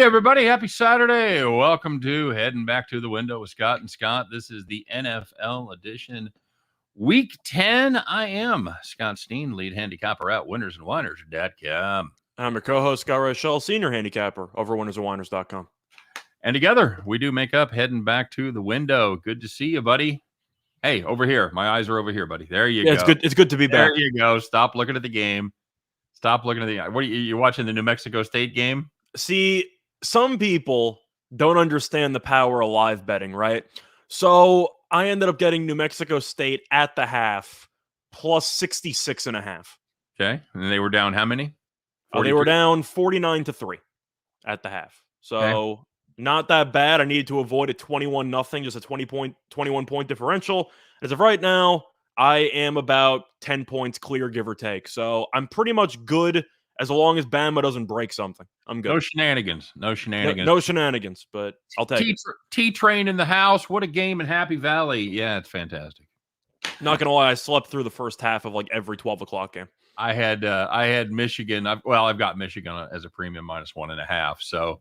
Hey, everybody. Happy Saturday. Welcome to Heading Back to the Window with Scott and Scott. This is the NFL edition, Week 10. I am Scott Steen, lead handicapper at winnersandwiners.com. I'm your co-host, Scott Rochelle, senior handicapper over winnersandwiners.com. And together, we do make up Heading Back to the Window. Good to see you, buddy. Hey, over here. My eyes are over here, buddy. There you go. It's good to be back. There you go. Stop looking at the game. Stop looking at the – what are you watching the New Mexico State game? See, some people don't understand the power of live betting, right? So I ended up getting New Mexico State at the half plus 66.5. Okay. And they were down how many? They were down 49-3 at the half. So not that bad. I needed to avoid a 21-0, just a 21-point differential. As of right now, I am about 10 points clear, give or take. So I'm pretty much good as long as Bama doesn't break something. I'm good. No shenanigans. No shenanigans. No shenanigans, but I'll take it. T-Train in the house. What a game in Happy Valley. Yeah, it's fantastic. Not going to lie, I slept through the first half of like every 12 o'clock game. I had Michigan. I've got Michigan as a premium -1.5. So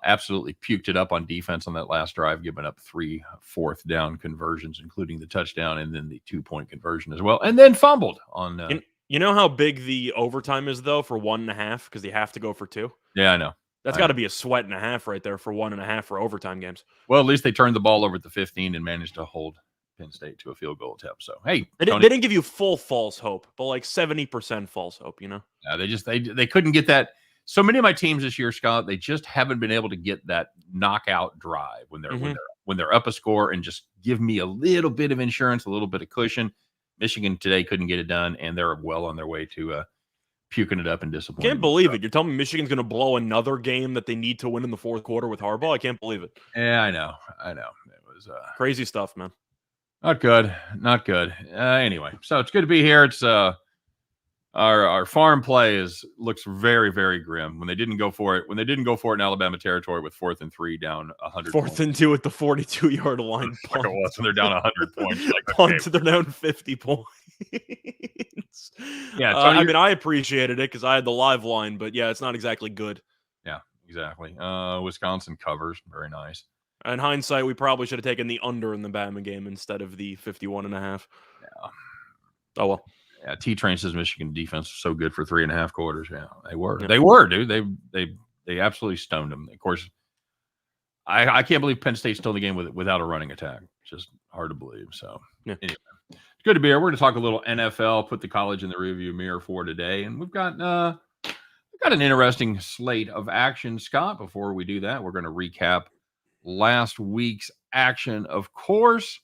absolutely puked it up on defense on that last drive, giving up 3 fourth down conversions, including the touchdown and then the 2-point conversion as well. And then fumbled on You know how big the overtime is, though, for 1.5? Because you have to go for 2? Yeah, I know. That's got to be a sweat and a half right there for 1.5 for overtime games. Well, at least they turned the ball over at the 15 and managed to hold Penn State to a field goal attempt. So, hey. They didn't give you full false hope, but like 70% false hope, you know? Yeah, they couldn't get that. So many of my teams this year, Scott, they just haven't been able to get that knockout drive when they're up a score and just give me a little bit of insurance, a little bit of cushion. Michigan today couldn't get it done, and they're well on their way to puking it up and disappointing. Can't believe it. You're telling me Michigan's going to blow another game that they need to win in the fourth quarter with Harbaugh? I can't believe it. Yeah, I know. It was crazy stuff, man. Not good. Anyway, so it's good to be here. It's our farm play looks very, very grim. When they didn't go for it in Alabama territory with 4th and 3 down 100. 4th and 2 at the 42-yard line. Like it was, and they're down 100 points. Like they're down 50 points. Yeah, I mean, I appreciated it because I had the live line, but yeah, it's not exactly good. Yeah, exactly. Wisconsin covers, very nice. In hindsight, we probably should have taken the under in the Bama game instead of the 51.5. Yeah. Oh well. Yeah, T-Train says Michigan defense was so good for 3.5 quarters. Yeah, they were. Yeah. They were, dude. They absolutely stoned them. Of course, I can't believe Penn State's still in the game without a running attack. It's just hard to believe. So Anyway, it's good to be here. We're going to talk a little NFL, put the college in the rearview mirror for today, and we've got an interesting slate of action. Scott, before we do that, we're going to recap last week's action, of course.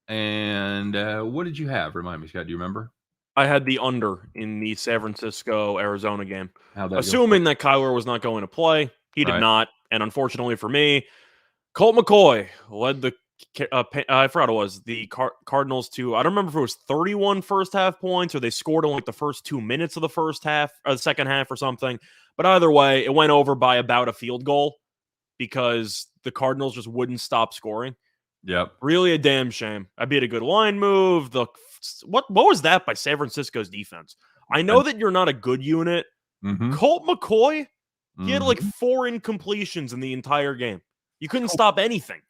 And what did you have? Remind me, Scott. Do you remember? I had the under in the San Francisco-Arizona game. Assuming that Kyler was not going to play. He did not. And unfortunately for me, Colt McCoy led the I forgot it was the Cardinals to, I don't remember if it was 31 first half points or they scored in like the first 2 minutes of the first half or the second half or something. But either way, it went over by about a field goal because the Cardinals just wouldn't stop scoring. Yep. Really a damn shame. I beat a good line move. What was that by San Francisco's defense? I know that you're not a good unit. Mm-hmm. Colt McCoy, he had like 4 incompletions in the entire game. You couldn't stop anything.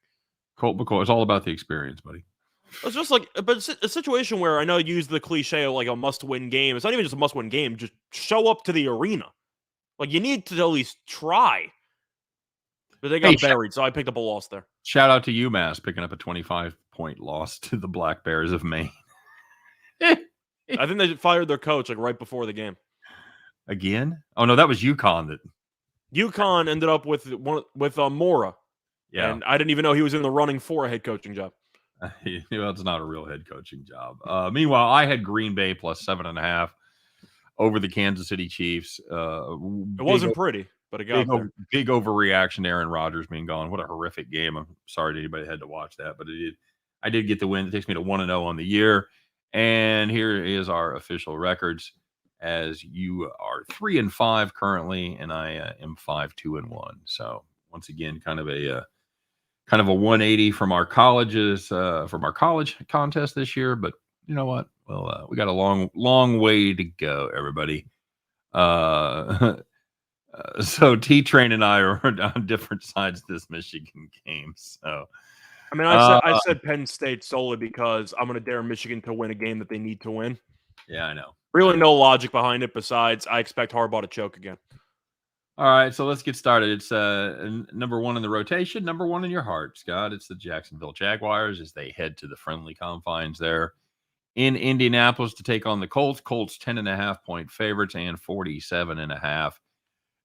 Colt McCoy, it's all about the experience, buddy. It's just like, but it's a situation where I know you use the cliche of like a must-win game. It's not even just a must-win game. Just show up to the arena. Like you need to at least try. But they got buried, so I picked up a loss there. Shout out to UMass picking up a 25-point loss to the Black Bears of Maine. I think they fired their coach like right before the game. Again? Oh no, that was UConn. UConn ended up with Mora. Yeah, and I didn't even know he was in the running for a head coaching job. It's not a real head coaching job. Meanwhile, I had Green Bay plus 7.5 over the Kansas City Chiefs. It wasn't pretty, but it got there. Big overreaction to Aaron Rodgers being gone. What a horrific game. I'm sorry to anybody that had to watch that, but I did get the win. It takes me to 1-0 on the year. And here is our official records, as you are 3-5 currently, and I am 5-2-1. So once again, kind of a 180 from our colleges, from our college contest this year. But you know what? Well, we got a long way to go, everybody. So T-Train and I are on different sides of this Michigan game. So I mean, I said Penn State solely because I'm going to dare Michigan to win a game that they need to win. yeah, I know. Really, no logic behind it besides I expect Harbaugh to choke again. All right, so let's get started. It's number one in the rotation, number one in your heart, Scott. It's the Jacksonville Jaguars as they head to the friendly confines there in Indianapolis to take on the Colts. Colts 10.5-point favorites and 47.5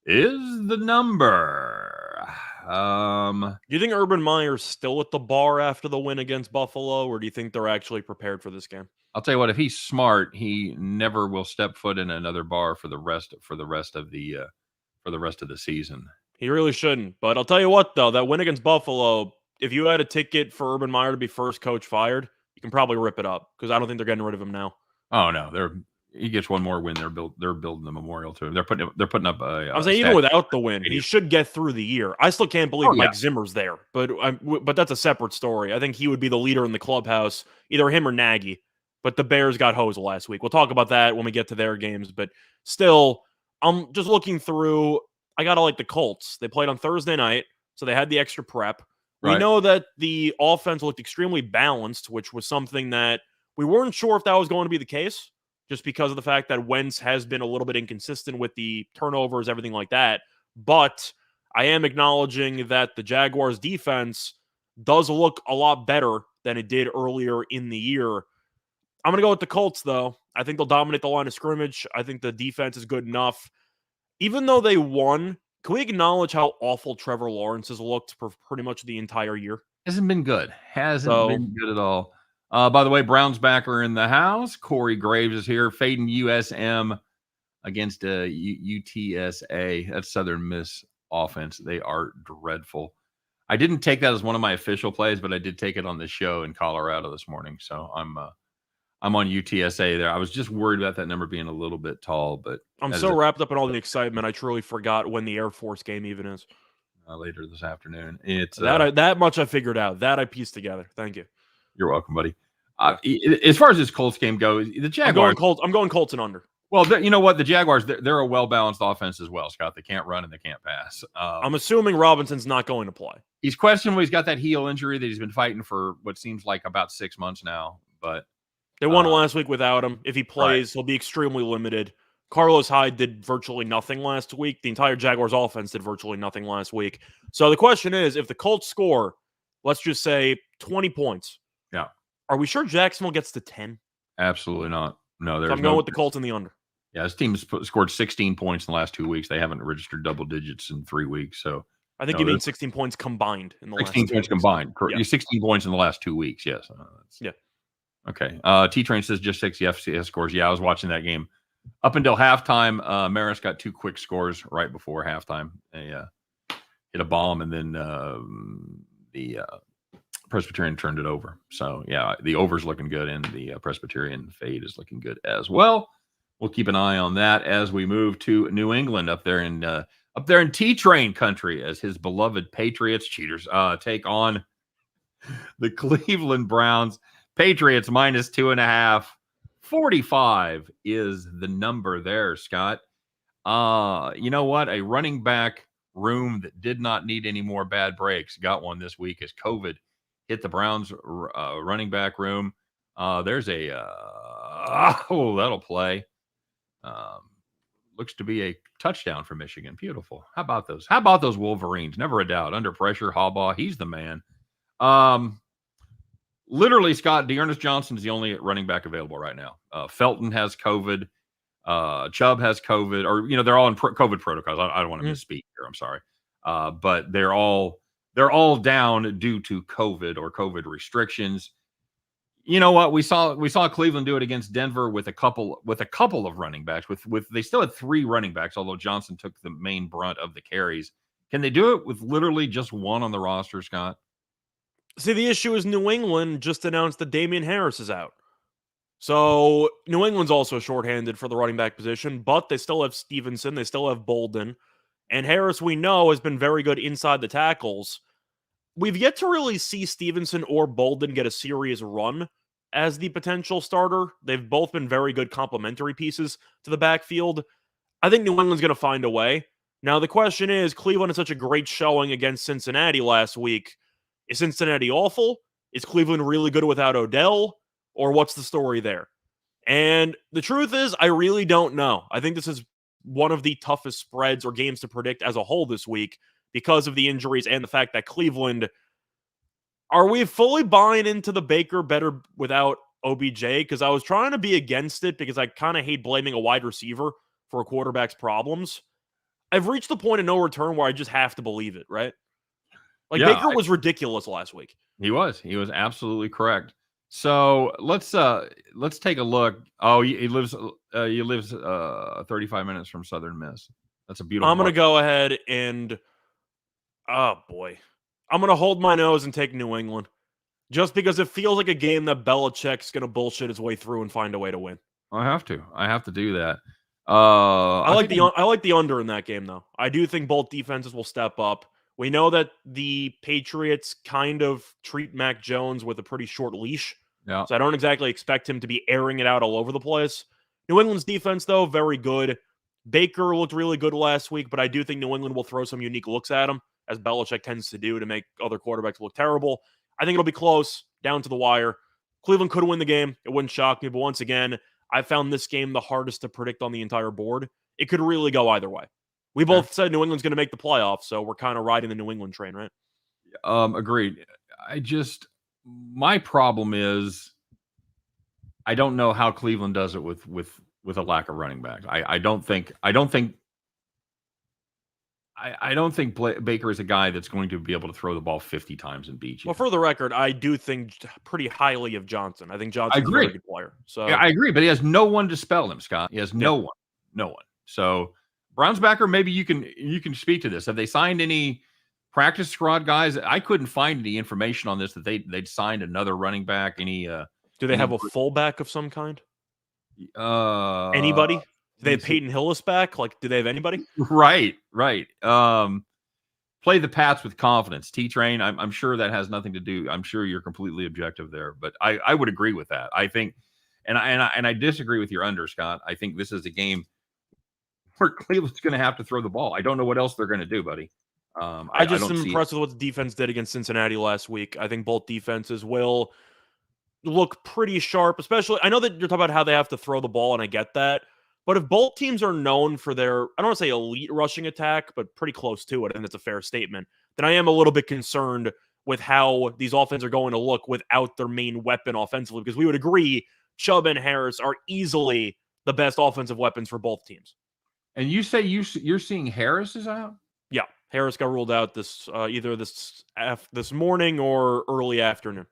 is the number. Do you think Urban Meyer's still at the bar after the win against Buffalo, or do you think they're actually prepared for this game? I'll tell you what, if he's smart, he never will step foot in another bar for the rest of the season. He really shouldn't. But I'll tell you what, though, that win against Buffalo, if you had a ticket for Urban Meyer to be first coach fired, you can probably rip it up because I don't think they're getting rid of him now. Oh no, he gets one more win. They're building the memorial to him. They're putting up a. I'm saying even without the win, he should get through the year. I still can't believe Mike Zimmer's there, but that's a separate story. I think he would be the leader in the clubhouse, either him or Nagy. But the Bears got hosed last week. We'll talk about that when we get to their games. But still, I'm just looking through. I gotta like the Colts. They played on Thursday night, so they had the extra prep. Right. We know that the offense looked extremely balanced, which was something that we weren't sure if that was going to be the case, just because of the fact that Wentz has been a little bit inconsistent with the turnovers, everything like that. But I am acknowledging that the Jaguars' defense does look a lot better than it did earlier in the year. I'm going to go with the Colts, though. I think they'll dominate the line of scrimmage. I think the defense is good enough. Even though they won, can we acknowledge how awful Trevor Lawrence has looked for pretty much the entire year? Hasn't been good. Hasn't been good at all. By the way, Browns backer in the house. Corey Graves is here. Fading USM against UTSA. That's Southern Miss offense. They are dreadful. I didn't take that as one of my official plays, but I did take it on the show in Colorado this morning. So I'm on UTSA there. I was just worried about that number being a little bit tall, but I'm so wrapped up in all the excitement, I truly forgot when the Air Force game even is. Later this afternoon. It's that much I figured out. That I pieced together. Thank you. You're welcome, buddy. As far as this Colts game goes, the Jaguars. I'm going Colts and under. Well, you know what? The Jaguars, they're a well-balanced offense as well, Scott. They can't run and they can't pass. I'm assuming Robinson's not going to play. He's questionable. He's got that heel injury that he's been fighting for what seems like about 6 months now, but they won last week without him. If he plays, he'll be extremely limited. Carlos Hyde did virtually nothing last week. The entire Jaguars offense did virtually nothing last week. So the question is, if the Colts score, let's just say 20 points. Yeah. Are we sure Jacksonville gets to 10? Absolutely not. No, I'm going with the Colts in the under. Yeah, this team has scored 16 points in the last 2 weeks. They haven't registered double digits in 3 weeks. So I think you mean 16 points combined in the last 16 points combined. Yeah. 16 points in the last 2 weeks. Yes. Yeah. Okay. T-Train says just 6 FCS scores. Yeah, I was watching that game. Up until halftime, Maris got 2 quick scores right before halftime. They hit a bomb, and then the Presbyterian turned it over. So, yeah, the over's looking good, and the Presbyterian fade is looking good as well. We'll keep an eye on that as we move to New England up there in T-Train country as his beloved Patriots cheaters take on the Cleveland Browns. Patriots minus 2.5. 45 is the number there, Scott. You know what? A running back room that did not need any more bad breaks got one this week as COVID hit the Browns running back room. There's that'll play. Looks to be a touchdown for Michigan. Beautiful. How about those Wolverines? Never a doubt. Under pressure, Harbaugh, he's the man. Literally, Scott, Dearness Johnson is the only running back available right now. Felton has COVID. Chubb has COVID, or they're all in COVID protocols. I don't want to misspeak here. I'm sorry, but they're all down due to COVID or COVID restrictions. You know what? We saw Cleveland do it against Denver with a couple of running backs. They still had 3 running backs, although Johnson took the main brunt of the carries. Can they do it with literally just one on the roster, Scott? See, the issue is New England just announced that Damian Harris is out. So New England's also shorthanded for the running back position, but they still have Stevenson. They still have Bolden. And Harris, we know, has been very good inside the tackles. We've yet to really see Stevenson or Bolden get a serious run as the potential starter. They've both been very good complementary pieces to the backfield. I think New England's going to find a way. Now, the question is, Cleveland had such a great showing against Cincinnati last week. Is Cincinnati awful? Is Cleveland really good without Odell? Or what's the story there? And the truth is, I really don't know. I think this is one of the toughest spreads or games to predict as a whole this week because of the injuries and the fact that Cleveland, are we fully buying into the Baker better without OBJ? Because I was trying to be against it because I kind of hate blaming a wide receiver for a quarterback's problems. I've reached the point of no return where I just have to believe it, right? Like, Yeah, Baker was ridiculous last week. He was absolutely correct. So let's take a look. Oh, he lives 35 minutes from Southern Miss. That's a beautiful. I'm gonna go ahead and, oh boy, I'm gonna hold my nose and take New England, just because it feels like a game that Belichick's gonna bullshit his way through and find a way to win. I have to do that. I like the under in that game though. I do think both defenses will step up. We know that the Patriots kind of treat Mac Jones with a pretty short leash. Yeah. So I don't exactly expect him to be airing it out all over the place. New England's defense, though, very good. Baker looked really good last week, but I do think New England will throw some unique looks at him, as Belichick tends to do to make other quarterbacks look terrible. I think it'll be close, down to the wire. Cleveland could win the game. It wouldn't shock me. But once again, I found this game the hardest to predict on the entire board. It could really go either way. We both said New England's going to make the playoffs, so we're kind of riding the New England train, right? Agreed. My problem is I don't know how Cleveland does it with a lack of running backs. I don't think Baker is a guy that's going to be able to throw the ball 50 times and beat you. Well, for the record, I do think pretty highly of Johnson. I think Johnson's a very good player. So yeah, I agree, but he has no one to spell him, Scott. He has no one. So Browns backer, maybe you can speak to this. Have they signed any practice squad guys? I couldn't find any information on this that they'd signed another running back. Do they have a fullback of some kind? Anybody? Do they have Peyton Hillis back? Like, do they have anybody? Right. Play the Pats with confidence. T-Train, I'm sure that has nothing to do. I'm sure you're completely objective there, but I would agree with that. I think, and I disagree with your under, Scott. I think this is a game where Cleveland's going to have to throw the ball. I don't know what else they're going to do, buddy. I just am impressed with what the defense did against Cincinnati last week. I think both defenses will look pretty sharp, especially, I know that you're talking about how they have to throw the ball, and I get that. But if both teams are known for their, I don't want to say elite rushing attack, but pretty close to it, and that's a fair statement, then I am a little bit concerned with how these offenses are going to look without their main weapon offensively, because we would agree Chubb and Harris are easily the best offensive weapons for both teams. And you say you're seeing Harris is out? Yeah, Harris got ruled out either this morning or early afternoon.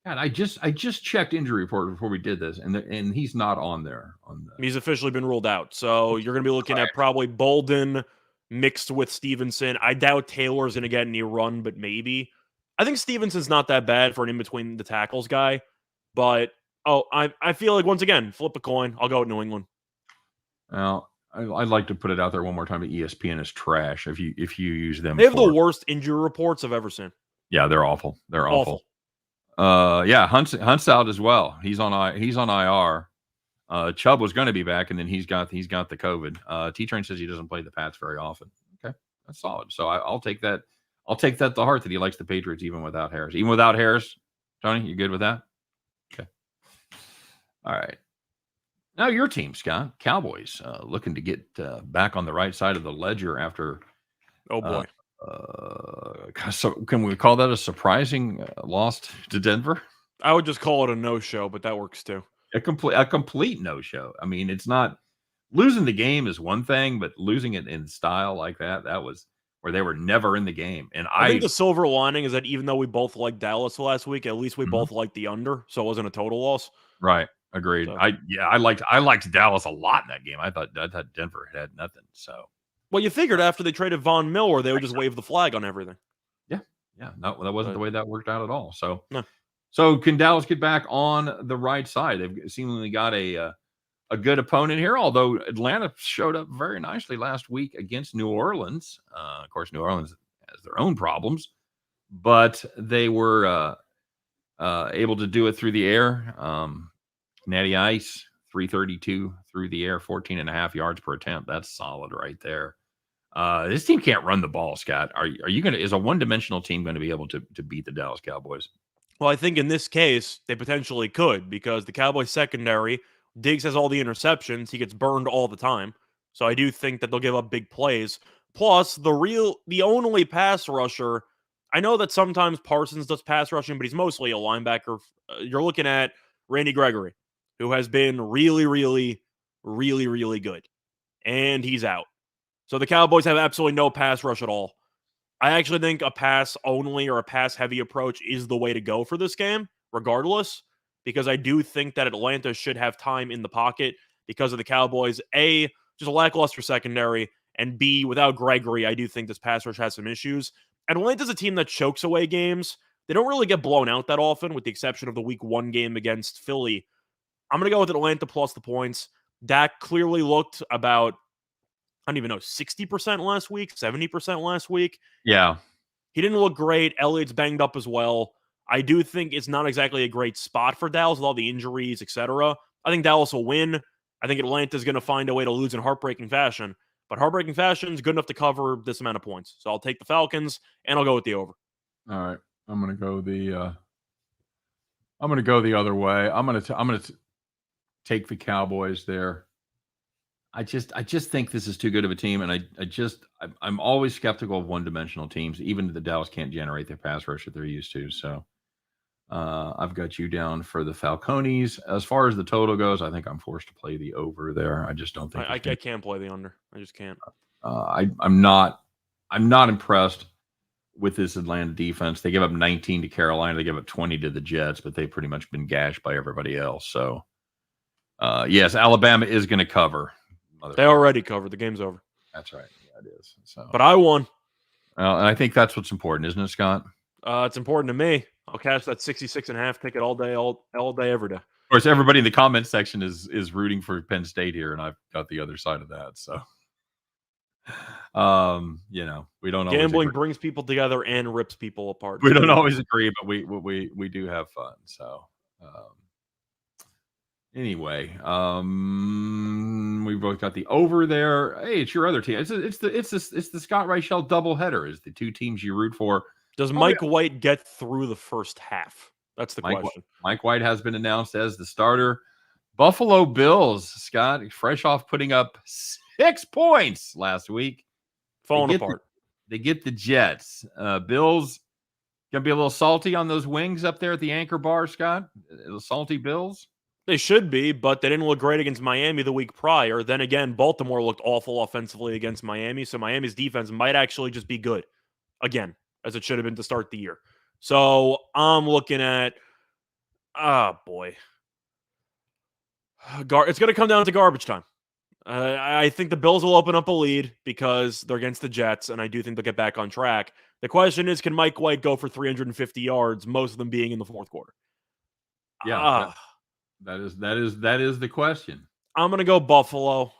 God, I just checked injury report before we did this, and he's not on there. He's officially been ruled out. So you're going to be looking at probably Bolden mixed with Stevenson. I doubt Taylor's going to get any run, but maybe. I think Stevenson's not that bad for an in-between the tackles guy. But, I feel like, once again, flip a coin. I'll go with New England. Well, I'd like to put it out there one more time that ESPN is trash if you use them. They have the worst injury reports I've ever seen. Yeah, they're awful. They're awful. Yeah, Hunt's out as well. He's on IR. Chubb was going to be back, and then he's got the COVID. T-Train says he doesn't play the Pats very often. Okay, that's solid. So I'll take that. I'll take that to heart that he likes the Patriots even without Harris. Even without Harris, Tony, you good with that? Okay. All right. Now your team, Scott, Cowboys, looking to get back on the right side of the ledger after. Oh boy. So can we call that a surprising loss to Denver? I would just call it a no-show, but that works too. A complete no-show. I mean, it's not losing the game is one thing, but losing it in style like that was where they were never in the game. And I think the silver lining is that even though we both liked Dallas last week, at least we both liked the under, so it wasn't a total loss. Right. Agreed. So. I liked Dallas a lot in that game. I thought Denver had nothing. So. Well, you figured after they traded Von Miller, they would just wave the flag on everything. Yeah. No, that wasn't the way that worked out at all. So, no. So can Dallas get back on the right side? They've seemingly got a good opponent here, although Atlanta showed up very nicely last week against New Orleans. Of course, New Orleans has their own problems, but they were able to do it through the air. Natty Ice, 332 through the air, 14.5 yards per attempt. That's solid right there. This team can't run the ball, Scott. Are you going to? Is a one-dimensional team going to be able to beat the Dallas Cowboys? Well, I think in this case, they potentially could because the Cowboys secondary, Diggs has all the interceptions. He gets burned all the time. So I do think that they'll give up big plays. Plus, the only pass rusher, I know that sometimes Parsons does pass rushing, but he's mostly a linebacker. You're looking at Randy Gregory, who has been really, really, really, really good. And he's out. So the Cowboys have absolutely no pass rush at all. I actually think a pass only or a pass heavy approach is the way to go for this game, regardless, because I do think that Atlanta should have time in the pocket because of the Cowboys. A, just a lackluster secondary, and B, without Gregory, I do think this pass rush has some issues. Atlanta's a team that chokes away games. They don't really get blown out that often, with the exception of the week 1 game against Philly. I'm going to go with Atlanta plus the points. Dak clearly looked about, I don't even know, 60% last week, 70% last week. Yeah. He didn't look great. Elliott's banged up as well. I do think it's not exactly a great spot for Dallas with all the injuries, etc. I think Dallas will win. I think Atlanta's going to find a way to lose in heartbreaking fashion. But heartbreaking fashion is good enough to cover this amount of points. So I'll take the Falcons, and I'll go with the over. All right. I'm going to go the other way. I'm going to take the Cowboys there. I just think this is too good of a team, and I'm always skeptical of one-dimensional teams. Even the Dallas can't generate the pass rush that they're used to. So I've got you down for the Falcones. As far as the total goes, I think I'm forced to play the over there. I just don't think I can't play the under. I just can't. I'm not impressed with this Atlanta defense. They give up 19 to Carolina. They give up 20 to the Jets, but they've pretty much been gashed by everybody else. So yes, Alabama is going to cover. They already covered. The game's over. That's right. Yeah, it is. So, but I won. And I think that's what's important, isn't it, Scott? It's important to me. I'll cash that 66.5 ticket all day, every day. Of course, everybody in the comment section is rooting for Penn State here, and I've got the other side of that. So, we don't. Gambling brings people together and rips people apart. We don't always agree, but we do have fun. So. Anyway, we both got the over there. Hey, it's your other team. It's the Scott Reichel doubleheader. Is the two teams you root for? Does Mike White get through the first half? That's the question. Mike White has been announced as the starter. Buffalo Bills, Scott, fresh off putting up 6 points last week, falling apart. They get the Jets. Bills gonna be a little salty on those wings up there at the anchor bar, Scott. The salty Bills. They should be, but they didn't look great against Miami the week prior. Then again, Baltimore looked awful offensively against Miami, so Miami's defense might actually just be good again, as it should have been to start the year. So I'm looking at, boy. It's going to come down to garbage time. I think the Bills will open up a lead because they're against the Jets, and I do think they'll get back on track. The question is, can Mike White go for 350 yards, most of them being in the fourth quarter? Yeah. That is the question. I'm going to go Buffalo.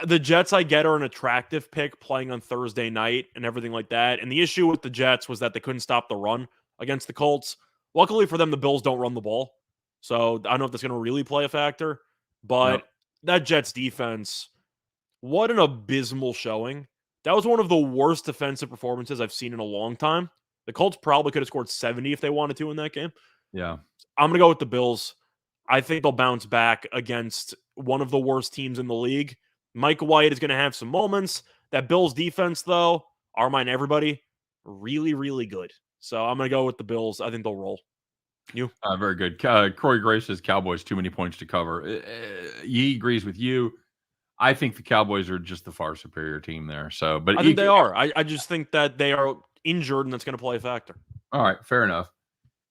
The Jets, I get, are an attractive pick playing on Thursday night and everything like that. And the issue with the Jets was that they couldn't stop the run against the Colts. Luckily for them, the Bills don't run the ball. So I don't know if that's going to really play a factor. But that Jets defense, what an abysmal showing. That was one of the worst defensive performances I've seen in a long time. The Colts probably could have scored 70 if they wanted to in that game. Yeah. I'm going to go with the Bills. I think they'll bounce back against one of the worst teams in the league. Mike White is going to have some moments. That Bills defense, though, Armine, everybody, really, really good. So I'm going to go with the Bills. I think they'll roll. You? Very good. Corey Grace says Cowboys too many points to cover. He agrees with you. I think the Cowboys are just the far superior team there. So, but I think they are. I just think that they are injured, and that's going to play a factor. All right, fair enough.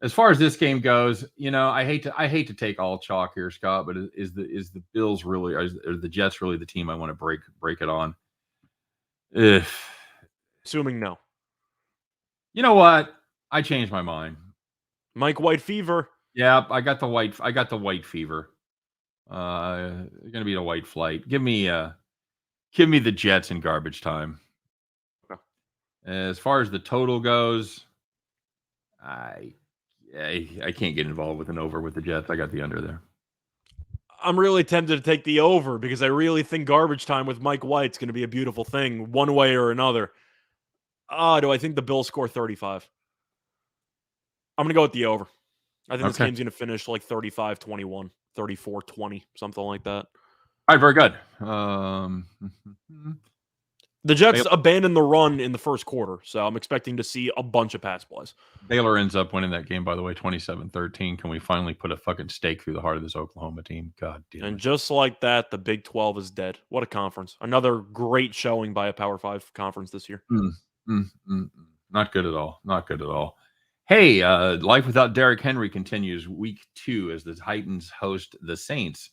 As far as this game goes, I hate to take all chalk here, Scott, but is the Bills really, or the Jets really the team I want to break it on? Assuming no. You know what? I changed my mind. Mike White fever. Yeah, I got the white fever. Gonna be a white flight. Give me the Jets in garbage time. Okay. As far as the total goes, I can't get involved with an over with the Jets. I got the under there. I'm really tempted to take the over because I really think garbage time with Mike White's going to be a beautiful thing one way or another. Do I think the Bills score 35? I'm going to go with the over. I think this Okay. game's going to finish like 35-21, 34-20, something like that. All right, very good. The Jets abandoned the run in the first quarter, so I'm expecting to see a bunch of pass plays. Baylor ends up winning that game, by the way, 27-13. Can we finally put a fucking stake through the heart of this Oklahoma team? God damn it. And just like that, the Big 12 is dead. What a conference. Another great showing by a Power 5 conference this year. Not good at all. Not good at all. Hey, life without Derrick Henry continues week 2 as the Titans host the Saints.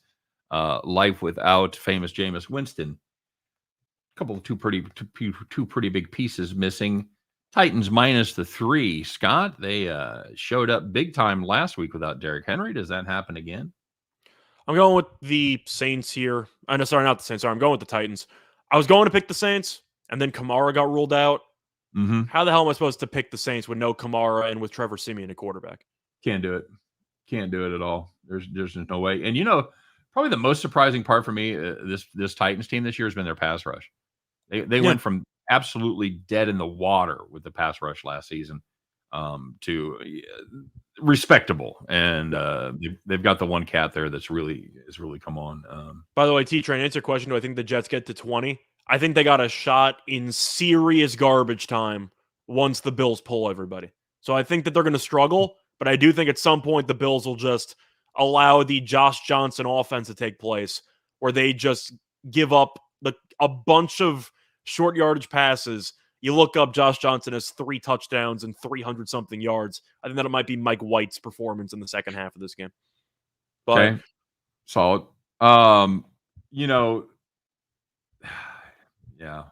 Life without famous Jameis Winston. Two pretty big pieces missing. Titans minus the 3. Scott, they showed up big time last week without Derrick Henry. Does that happen again? I'm going with the Saints here. Sorry, not the Saints. Sorry, I'm going with the Titans. I was going to pick the Saints, and then Kamara got ruled out. Mm-hmm. How the hell am I supposed to pick the Saints with no Kamara and with Trevor Siemian at quarterback? Can't do it. Can't do it at all. There's no way. And probably the most surprising part for me, this Titans team this year has been their pass rush. They went from absolutely dead in the water with the pass rush last season to respectable, and they've got the one cat there that's really come on. By the way, T-Train, answer your question. Do I think the Jets get to 20? I think they got a shot in serious garbage time once the Bills pull everybody. So I think that they're going to struggle, but I do think at some point the Bills will just allow the Josh Johnson offense to take place where they just give up a bunch of short yardage passes. You look up Josh Johnson has 3 touchdowns and 300-something yards. I think that it might be Mike White's performance in the second half of this game. But, okay, solid. Yeah,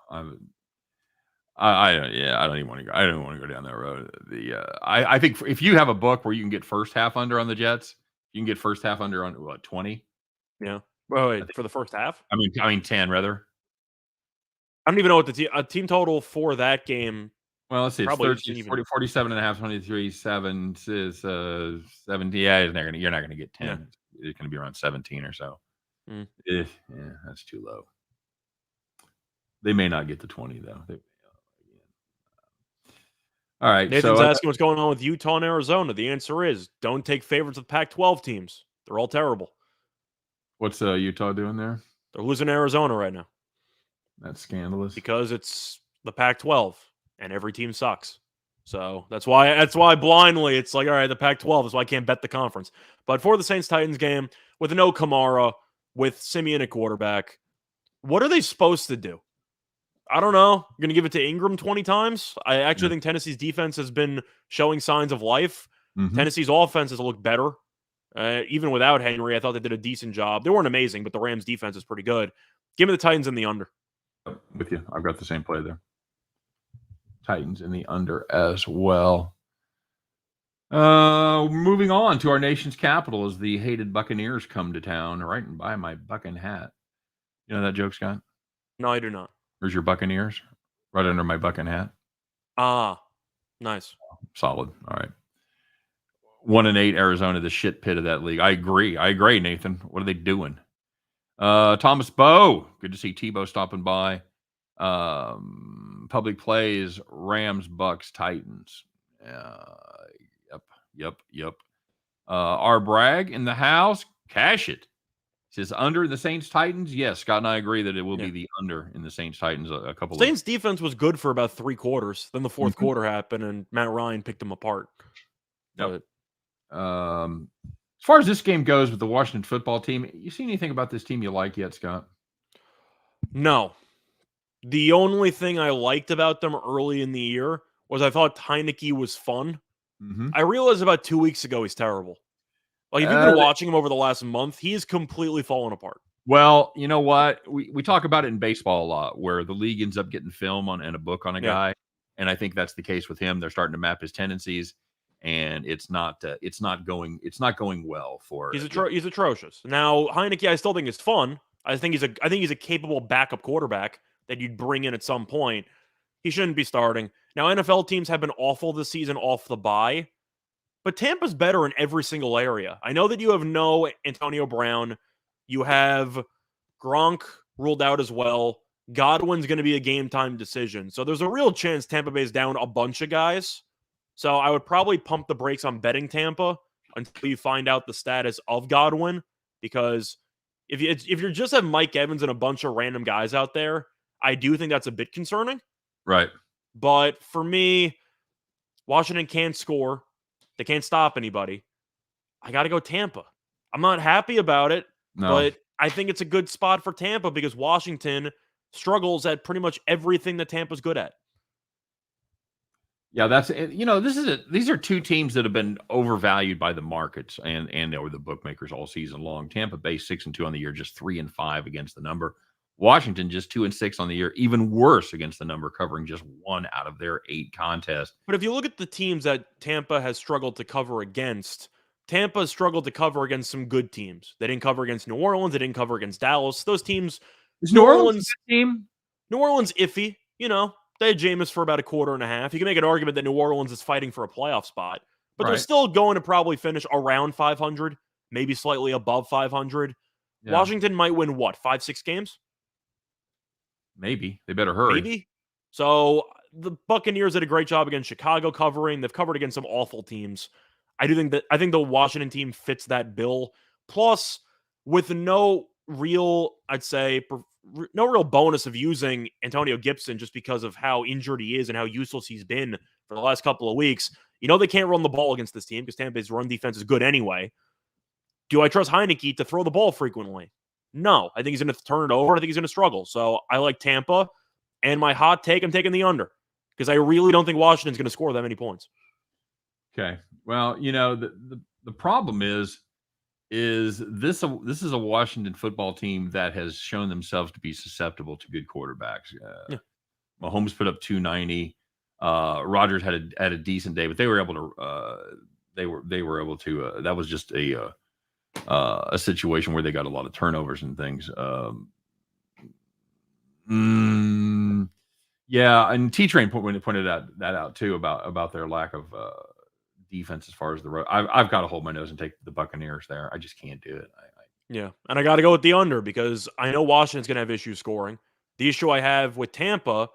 I don't even want to go. I don't want to go down that road. I think if you have a book where you can get first half under on the Jets, you can get first half under on what 20. Yeah. Wait, for the first half? I mean 10 rather. I don't even know what the team total for that game. Well, let's see. It's 13, 40, 47 and a half, 23, 7 is 70. Yeah, you're not gonna get 10. Yeah. It's gonna be around 17 or so. Yeah, that's too low. They may not get to 20 though. All right. Nathan's asking what's going on with Utah and Arizona. The answer is don't take favorites of Pac-12 teams. They're all terrible. What's Utah doing there? They're losing to Arizona right now. That's scandalous. Because it's the Pac-12 and every team sucks. So that's why blindly it's like, all right, the Pac-12 is why I can't bet the conference. But for the Saints-Titans game, with no Kamara, with Siemian at quarterback, what are they supposed to do? I don't know. I'm going to give it to Ingram 20 times. I actually think Tennessee's defense has been showing signs of life. Mm-hmm. Tennessee's offense has looked better. Even without Henry, I thought they did a decent job. They weren't amazing, but the Rams' defense is pretty good. Give me the Titans in the under. With you. I've got the same play there. Titans in the under as well. Moving on to our nation's capital as the hated Buccaneers come to town, right and buy my Buccan hat. You know that joke, Scott? No, I do not. There's your Buccaneers right under my Buccan hat. Ah, nice. Solid. All right. 1-8 Arizona, the shit pit of that league. I agree, Nathan. What are they doing? Thomas Bowe. Good to see Tebow stopping by. Public plays, Rams, Bucks, Titans. Yep. R. Bragg in the house. Cash it. Says under the Saints Titans. Yes, Scott and I agree that it will be the under in the Saints Titans. A couple. Saints defense was good for about 3 quarters. Then the fourth quarter happened, and Matt Ryan picked them apart. Yep. As far as this game goes with the Washington football team, you see anything about this team you like yet, Scott? No. The only thing I liked about them early in the year was I thought Heineke was fun. Mm-hmm. I realized about 2 weeks ago he's terrible. Like, if you've been watching him over the last month, he's completely fallen apart. Well, you know what? We talk about it in baseball a lot, where the league ends up getting film and a book on a guy, and I think that's the case with him. They're starting to map his tendencies, and it's not going well for. He's atrocious. Now, Heineke, I still think is fun. I think he's a capable backup quarterback that you'd bring in at some point. He shouldn't be starting. Now, NFL teams have been awful this season off the bye. But Tampa's better in every single area. I know that you have no Antonio Brown. You have Gronk ruled out as well. Godwin's going to be a game time decision. So there's a real chance Tampa Bay's down a bunch of guys. So I would probably pump the brakes on betting Tampa until you find out the status of Godwin. Because if you're just have Mike Evans and a bunch of random guys out there, I do think that's a bit concerning. Right. But for me, Washington can't score. They can't stop anybody. I got to go Tampa. I'm not happy about it, but I think it's a good spot for Tampa because Washington struggles at pretty much everything that Tampa's good at. Yeah, that's these are two teams that have been overvalued by the markets and or the bookmakers all season long. Tampa Bay 6-2 on the year, just 3-5 against the number. Washington just 2-6 on the year, even worse against the number, covering just 1 out of their 8 contests. But if you look at the teams that Tampa has struggled to cover against, Tampa has struggled to cover against some good teams. They didn't cover against New Orleans. They didn't cover against Dallas. Those teams. Is New Orleans a good team? New Orleans iffy. They had Jameis for about a quarter and a half. You can make an argument that New Orleans is fighting for a playoff spot, but they're still going to probably finish around 500, maybe slightly above 500. Yeah. Washington might win 5-6 games? Maybe. They better hurry. Maybe. So the Buccaneers did a great job against Chicago covering. They've covered against some awful teams. I think the Washington team fits that bill. Plus, with no real bonus of using Antonio Gibson just because of how injured he is and how useless he's been for the last couple of weeks. They can't run the ball against this team because Tampa Bay's run defense is good anyway. Do I trust Heineke to throw the ball frequently? No. I think he's going to turn it over. I think he's going to struggle. So I like Tampa. And my hot take, I'm taking the under because I really don't think Washington's going to score that many points. Okay. Well, the problem is this is a Washington football team that has shown themselves to be susceptible to good quarterbacks. Mahomes put up 290. Rodgers had a decent day, but they were able to that was just a situation where they got a lot of turnovers and things. Yeah, and T-Train pointed that out too about their lack of defense as far as the road. I've got to hold my nose and take the Buccaneers there. I just can't do it. Yeah, and I got to go with the under because I know Washington's going to have issues scoring. The issue I have with Tampa,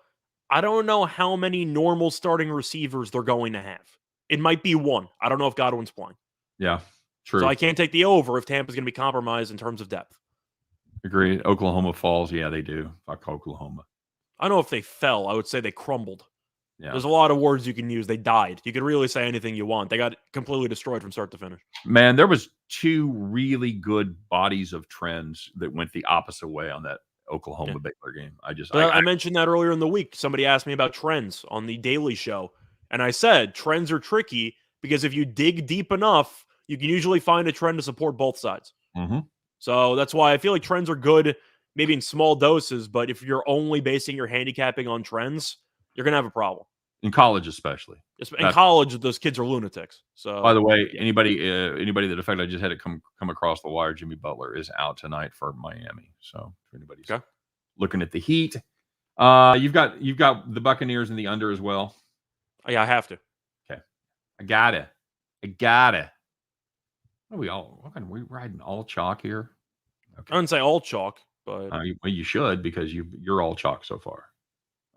I don't know how many normal starting receivers they're going to have. It might be 1. I don't know if Godwin's playing. Yeah, true. So I can't take the over if Tampa's going to be compromised in terms of depth. Agreed. Oklahoma falls. Yeah, they do. Fuck Oklahoma. I don't know if they fell. I would say they crumbled. Yeah. There's a lot of words you can use. They died. You could really say anything you want. They got completely destroyed from start to finish. Man, there was 2 really good bodies of trends that went the opposite way on that Oklahoma-Baylor game. I mentioned that earlier in the week. Somebody asked me about trends on the Daily Show, and I said trends are tricky because if you dig deep enough, you can usually find a trend to support both sides. Mm-hmm. So that's why I feel like trends are good, maybe in small doses, but if you're only basing your handicapping on trends, you're going to have a problem. In college, especially. In college, those kids are lunatics. So, by the way, anybody that affected, I just had it come across the wire. Jimmy Butler is out tonight for Miami. So, if anybody's looking at the Heat, you've got the Buccaneers in the under as well. Yeah, I have to. Okay, I got it. What are we riding all chalk here? Okay. I wouldn't say all chalk, but you should because you're all chalk so far.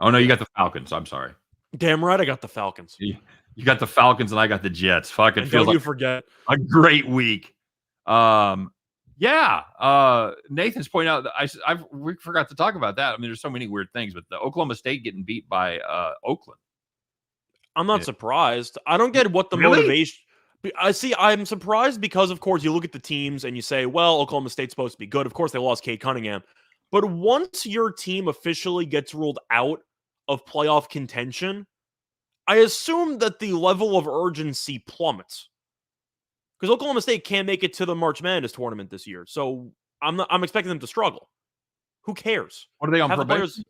Oh no, you got the Falcons. I'm sorry. Damn right, I got the Falcons. You got the Falcons, and I got the Jets. Fucking don't you forget a great week. Nathan's pointing out that we forgot to talk about that. I mean, there's so many weird things, but the Oklahoma State getting beat by Oakland. I'm not surprised. I don't get what the motivation. I'm surprised because, of course, you look at the teams and you say, well, Oklahoma State's supposed to be good. Of course, they lost Cade Cunningham. But once your team officially gets ruled out of playoff contention, I assume that the level of urgency plummets. Because Oklahoma State can't make it to the March Madness tournament this year. So I'm expecting them to struggle. Who cares? What are they on probation?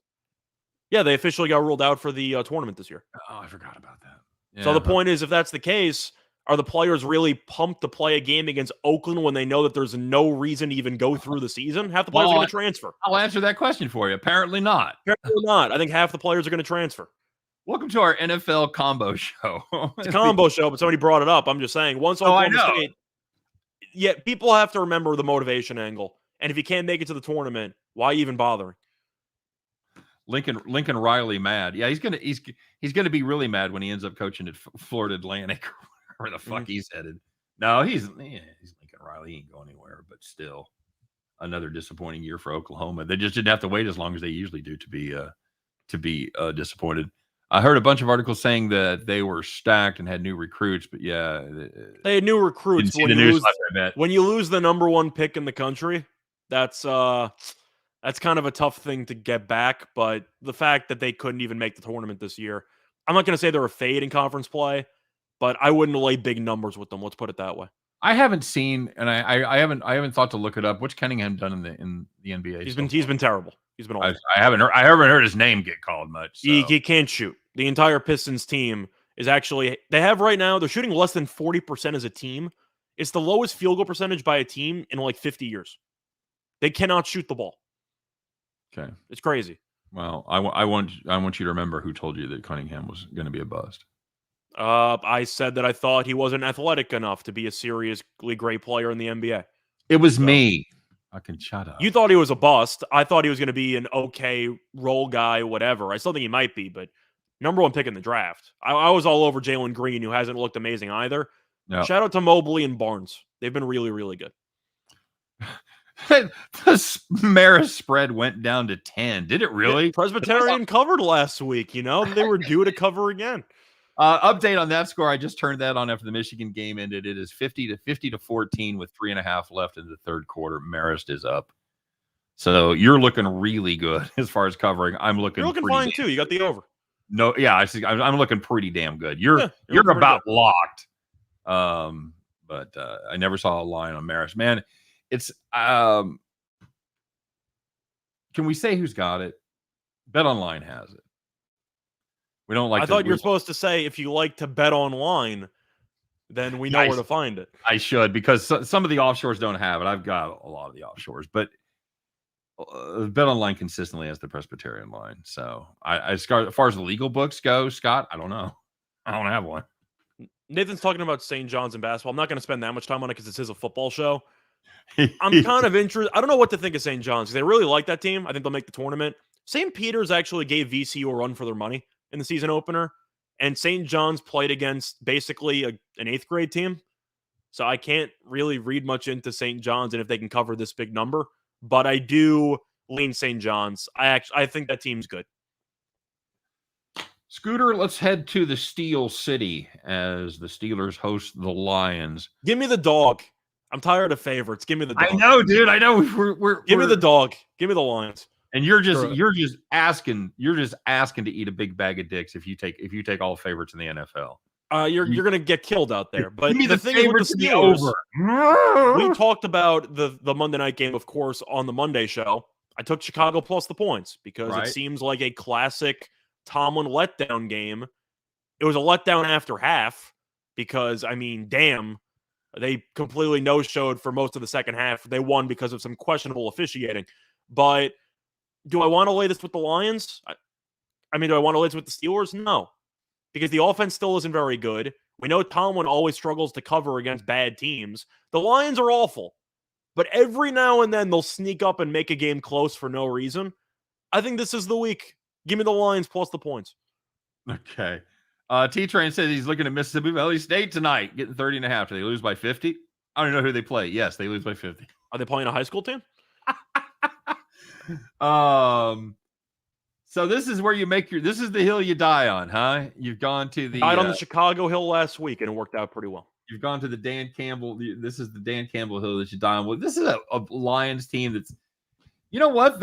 Yeah, they officially got ruled out for the tournament this year. Oh, I forgot about that. Yeah, so the point is, if that's the case, are the players really pumped to play a game against Oakland when they know that there's no reason to even go through the season? Half the players are going to transfer. I'll answer that question for you. Apparently not. Apparently not. I think half the players are going to transfer. Welcome to our NFL combo show. It's a combo show, but somebody brought it up. I'm just saying. Once Oklahoma State, people have to remember the motivation angle. And if he can't make it to the tournament, why even bothering? Lincoln Riley mad. Yeah, he's gonna be really mad when he ends up coaching at Florida Atlantic, where the fuck he's headed. No, he's Lincoln Riley. He ain't going anywhere. But still, another disappointing year for Oklahoma. They just didn't have to wait as long as they usually do to be disappointed. I heard a bunch of articles saying that they were stacked and had new recruits, but yeah, they had new recruits. When you lose the number 1 pick in the country, that's kind of a tough thing to get back. But the fact that they couldn't even make the tournament this year, I'm not going to say they're a fade in conference play, but I wouldn't lay big numbers with them. Let's put it that way. I haven't seen, and I haven't thought to look it up. What's Cunningham done in the NBA? He's been terrible. He's been awful. I haven't heard his name get called much. So. He can't shoot. The entire Pistons team is actually, they have right now, they're shooting less than 40% as a team. It's the lowest field goal percentage by a team in like 50 years. They cannot shoot the ball. Okay. It's crazy. Well, I want you to remember who told you that Cunningham was going to be a bust. I said that I thought he wasn't athletic enough to be a seriously great player in the NBA. It was me. I can shut up. You thought he was a bust. I thought he was going to be an okay role guy, whatever. I still think he might be, but number 1 pick in the draft. I was all over Jalen Green, who hasn't looked amazing either. Yep. Shout out to Mobley and Barnes. They've been really, really good. The Marist spread went down to 10. Did it really? Yeah, Presbyterian covered last week. They were due to cover again. Update on that score. I just turned that on after the Michigan game ended. It is 50-14 with 3.5 left in the third quarter. Marist is up. So you're looking really good as far as covering. I'm looking. You're looking fine too. You got the over. No, yeah, I'm looking pretty damn good. You're about locked. But I never saw a line on Marist. Man, it's can we say who's got it? BetOnline has it. We don't like. I thought you were supposed to say if you like to bet online, then we know where to find it. I should, because some of the offshores don't have it. I've got a lot of the offshores, but BetOnline consistently has the Presbyterian line. So as far as the legal books go, Scott, I don't know. I don't have one. Nathan's talking about St. John's in basketball. I'm not going to spend that much time on it because this is a football show. I'm kind of interested. I don't know what to think of St. John's. They really like that team. I think they'll make the tournament. St. Peter's actually gave VCU a run for their money in the season opener, and St. John's played against basically an 8th grade team. So I can't really read much into St. John's and if they can cover this big number, but I do lean St. John's. I think that team's good. Scooter, let's head to the Steel City as the Steelers host the Lions. Give me the dog. I'm tired of favorites. Give me the dog. I know, dude. I know. Give me the dog. Give me the Lions. And you're just asking to eat a big bag of dicks if you take all favorites in the NFL. You're gonna get killed out there. But the thing is with the Steelers, we talked about the Monday night game, of course, on the Monday show. I took Chicago plus the points because it seems like a classic Tomlin letdown game. It was a letdown after half because, I mean, damn, they completely no-showed for most of the second half. They won because of some questionable officiating. But do I want to lay this with the Lions? I mean, do I want to lay this with the Steelers? No, because the offense still isn't very good. We know Tomlin always struggles to cover against bad teams. The Lions are awful, but every now and then they'll sneak up and make a game close for no reason. I think this is the week. Give me the Lions plus the points. Okay. T-Train says he's looking at Mississippi Valley State tonight, getting 30.5. Do they lose by 50? I don't know who they play. Yes, they lose by 50. Are they playing a high school team? So this is where you make this is the hill you die on, huh? You've gone to the died on the Chicago Hill last week, and it worked out pretty well. You've gone to the Dan Campbell. This is the Dan Campbell Hill that you die on. Well, this is a Lions team that's, you know what?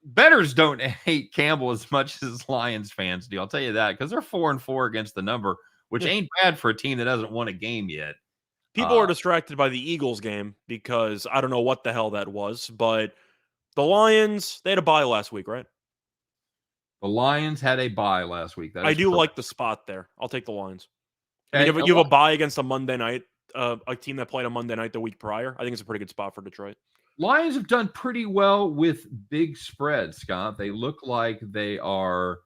Bettors don't hate Campbell as much as Lions fans do. I'll tell you that, because they're 4-4 against the number, which ain't bad for a team that hasn't won a game yet. People are distracted by the Eagles game because I don't know what the hell that was, but the Lions, they had a bye last week, right? The Lions had a bye last week. I do like the spot there. I'll take the Lions. You have a bye against a Monday night, a team that played on Monday night the week prior. I think it's a pretty good spot for Detroit. Lions have done pretty well with big spreads, Scott. They look like they are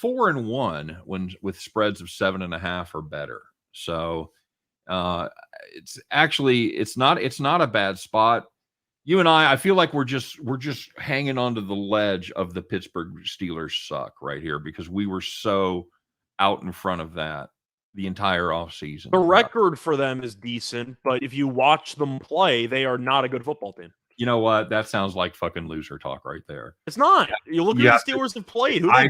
4-1 with spreads of 7.5 or better. So it's not a bad spot. you and I feel like we're just hanging onto the ledge of the Pittsburgh Steelers suck right here because we were so out in front of that the entire offseason. The record for them is decent, but if you watch them play, they are not a good football team. You know what? That sounds like fucking loser talk right there. It's not. You look at the Steelers have played. Who I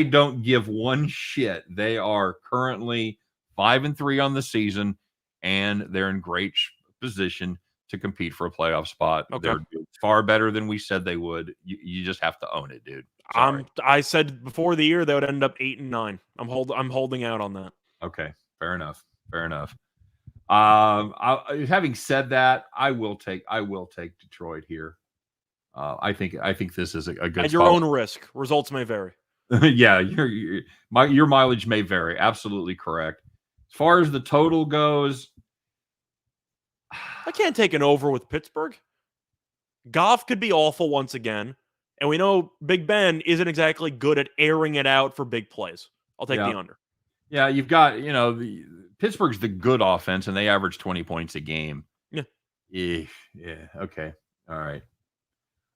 don't give one shit. They are currently 5-3 on the season, and they're in great position to compete for a playoff spot. Okay. They're far better than we said they would. You just have to own it, dude. Sorry. I said before the year they would end up 8-9. I'm holding out on that. Okay, fair enough. Having said that, I will take Detroit here. I think this is a good. At your own risk, results may vary. Yeah, your mileage may vary. Absolutely correct. As far as the total goes, I can't take an over with Pittsburgh. Goff could be awful once again, and we know Big Ben isn't exactly good at airing it out for big plays. I'll take the under. Yeah, you've got Pittsburgh's the good offense, and they average 20 points a game. Yeah. Yeah. Okay. All right.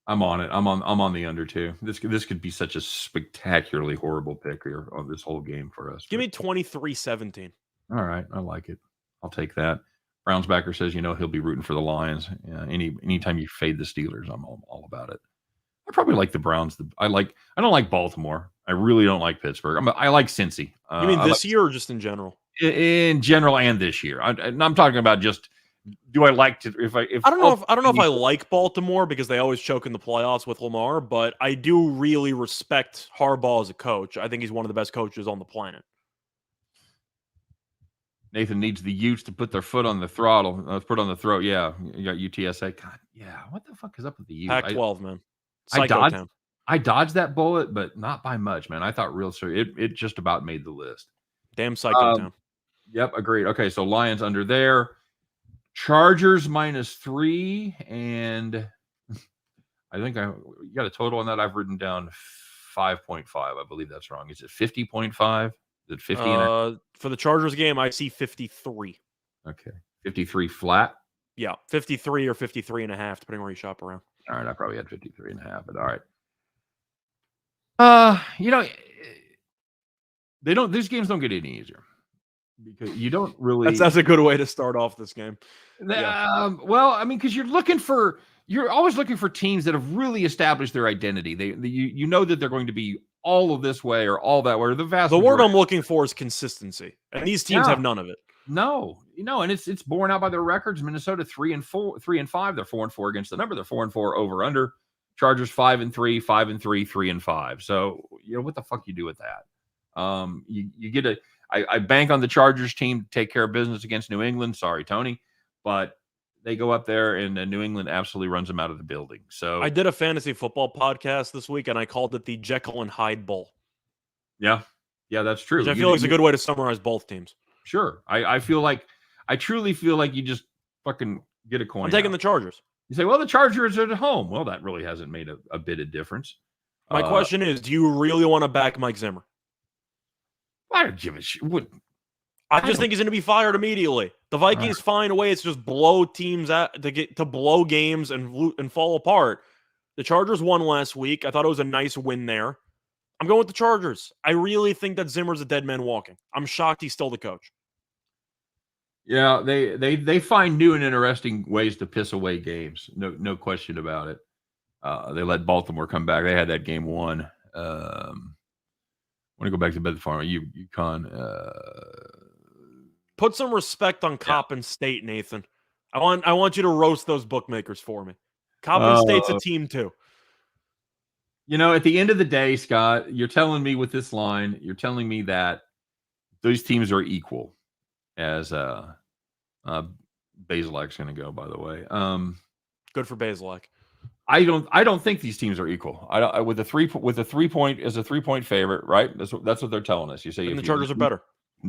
I'm on it. I'm on the under too. This could be such a spectacularly horrible pick here on this whole game for us. Give me 23-17. All right, I like it. I'll take that. Browns backer says he'll be rooting for the Lions. Anytime you fade the Steelers, I'm all about it. I probably like the Browns. I don't like Baltimore. I really don't like Pittsburgh. I like Cincy. You mean this year or just in general? In general and this year. I'm talking about just. Do I like to? I don't know if I like Baltimore because they always choke in the playoffs with Lamar, but I do really respect Harbaugh as a coach. I think he's one of the best coaches on the planet. Nathan needs the Utes to put their foot on the throttle. Put on the throat. Yeah, you got UTSA. God, yeah. What the fuck is up with the Utes? Pac-12, man. I dodged that bullet, but not by much, man. I thought it just about made the list. Damn psycho town. Yep, agreed. Okay, so Lions under there. Chargers -3, and I think you got a total on that. I've written down 5.5. I believe that's wrong. Is it 50.5? Is it 50? For the Chargers game, I see 53. Okay, 53 flat. Yeah, 53 or 53.5, depending where you shop around. All right, I probably had 53.5, but all right. These games don't get any easier. Because you don't really. That's a good way to start off this game. Well, I mean, because you're always looking for teams that have really established their identity. You know that they're going to be all of this way or all that way. Or the word I'm looking for is consistency, and these teams have none of it. No, and it's borne out by their records. Minnesota 3-4, 3-5. They're 4-4 against the number. They're 4-4 over under. Chargers 5-3, 5-3, 3-5. So what the fuck you do with that? You get a. I bank on the Chargers team to take care of business against New England. Sorry, Tony. But they go up there and New England absolutely runs them out of the building. So I did a fantasy football podcast this week, and I called it the Jekyll and Hyde Bowl. Yeah, that's true. Which I feel like is a good way to summarize both teams. Sure. I truly feel like you just fucking get a coin. I'm taking the Chargers. You say, well, the Chargers are at home. Well, that really hasn't made a bit of difference. My question is, do you really want to back Mike Zimmer? I don't give a shit. I just think he's going to be fired immediately. The Vikings find a way to just blow teams out to blow games and fall apart. The Chargers won last week. I thought it was a nice win there. I'm going with the Chargers. I really think that Zimmer's a dead man walking. I'm shocked he's still the coach. Yeah, they find new and interesting ways to piss away games. No question about it. They let Baltimore come back. They had that game won. I want to go back to Bedford Farm. UConn. Put some respect on Coppin State, Nathan. I want you to roast those bookmakers for me. Coppin State's a team too. At the end of the day, Scott, you're telling me with this line, you're telling me that those teams are equal, as Basilak's going to go. By the way, good for Basilak. I don't think these teams are equal. With a 3-point favorite, right? That's what they're telling us. You say the Chargers are better.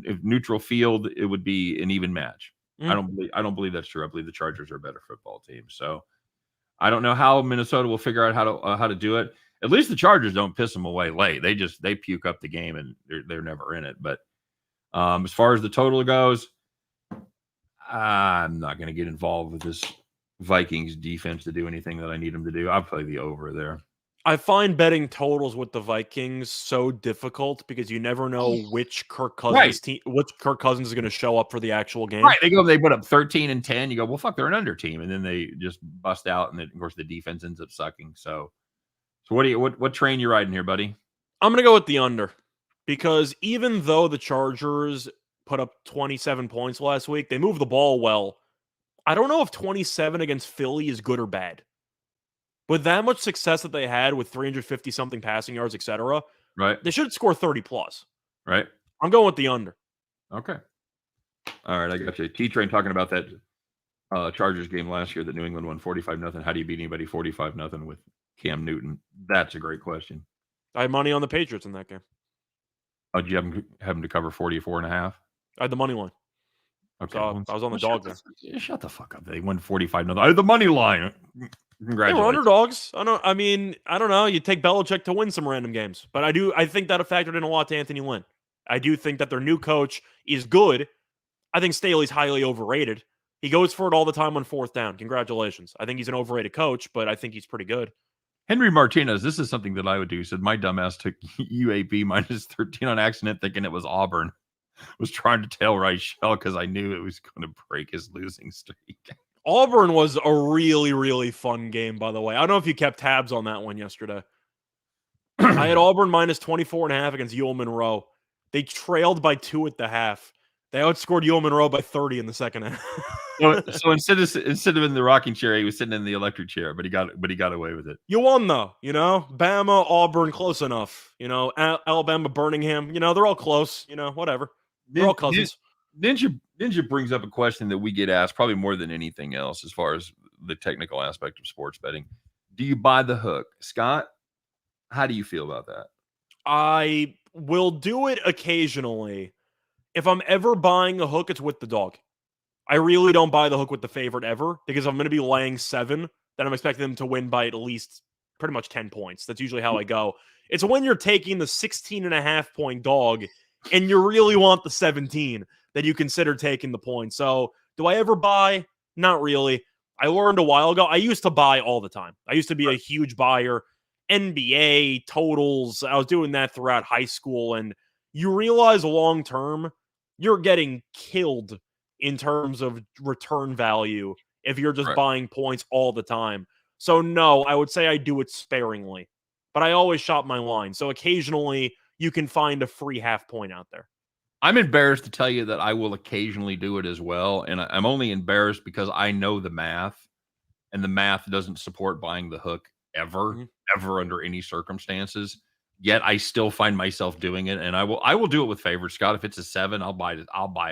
If neutral field, it would be an even match. Mm. I don't believe that's true. I believe the Chargers are a better football team. So I don't know how Minnesota will figure out how to do it. At least the Chargers don't piss them away late. They puke up the game and they're never in it. But as far as the total goes, I'm not going to get involved with Vikings defense to do anything that I need them to do. I'll play the over there. I find betting totals with the Vikings so difficult because you never know which Kirk Cousins is going to show up for the actual game. Right. They put up 13 and 10. You go, well, fuck, they're an under team. And then they just bust out. And then, of course, the defense ends up sucking. So what train you riding here, buddy? I'm going to go with the under because even though the Chargers put up 27 points last week, they moved the ball well. I don't know if 27 against Philly is good or bad. With that much success that they had with 350-something passing yards, etc., right? They should score 30+. Right. I'm going with the under. Okay. All right, I got you. T-Train talking about that Chargers game last year that New England won 45-0. How do you beat anybody 45-0 with Cam Newton? That's a great question. I had money on the Patriots in that game. Oh, did you have them to cover 44.5? I had the money line. Okay. So I was on the dog there. Shut the fuck up. They won 45-0. I had the money line. Congratulations. They were underdogs. I don't know. You take Belichick to win some random games. But I think that factored in a lot to Anthony Lynn. I do think that their new coach is good. I think Staley's highly overrated. He goes for it all the time on fourth down. Congratulations. I think he's an overrated coach, but I think he's pretty good. Henry Martinez, this is something that I would do. He said, my dumbass took UAB minus 13 on accident thinking it was Auburn. Was trying to tell Reichel because I knew it was going to break his losing streak. Auburn was a really, really fun game, by the way. I don't know if you kept tabs on that one yesterday. I had Auburn minus 24.5 against UL Monroe. They trailed by 2 at the half. They outscored UL Monroe by 30 in the second half. so instead of in the rocking chair, he was sitting in the electric chair, but he got away with it. You won though, Bama, Auburn, close enough. Alabama, Birmingham, they're all close. Whatever. They're all cousins. Ninja brings up a question that we get asked probably more than anything else as far as the technical aspect of sports betting. Do you buy the hook? Scott, how do you feel about that? I will do it occasionally. If I'm ever buying a hook, it's with the dog. I really don't buy the hook with the favorite ever because I'm going to be laying 7, then I'm expecting them to win by at least pretty much 10 points. That's usually how I go. It's when you're taking the 16.5 point dog and you really want the 17 that you consider taking the point. So do I ever buy? Not really. I learned a while ago. I used to buy all the time. I used to be a huge buyer. NBA, totals. I was doing that throughout high school. And you realize long term, you're getting killed in terms of return value if you're just buying points all the time. So no, I would say I do it sparingly. But I always shop my line. So occasionally you can find a free half point out there. I'm embarrassed to tell you that I will occasionally do it as well. And I'm only embarrassed because I know the math, and the math doesn't support buying the hook ever under any circumstances. Yet I still find myself doing it, and I will do it with favorites. Scott, if it's a 7, I'll buy it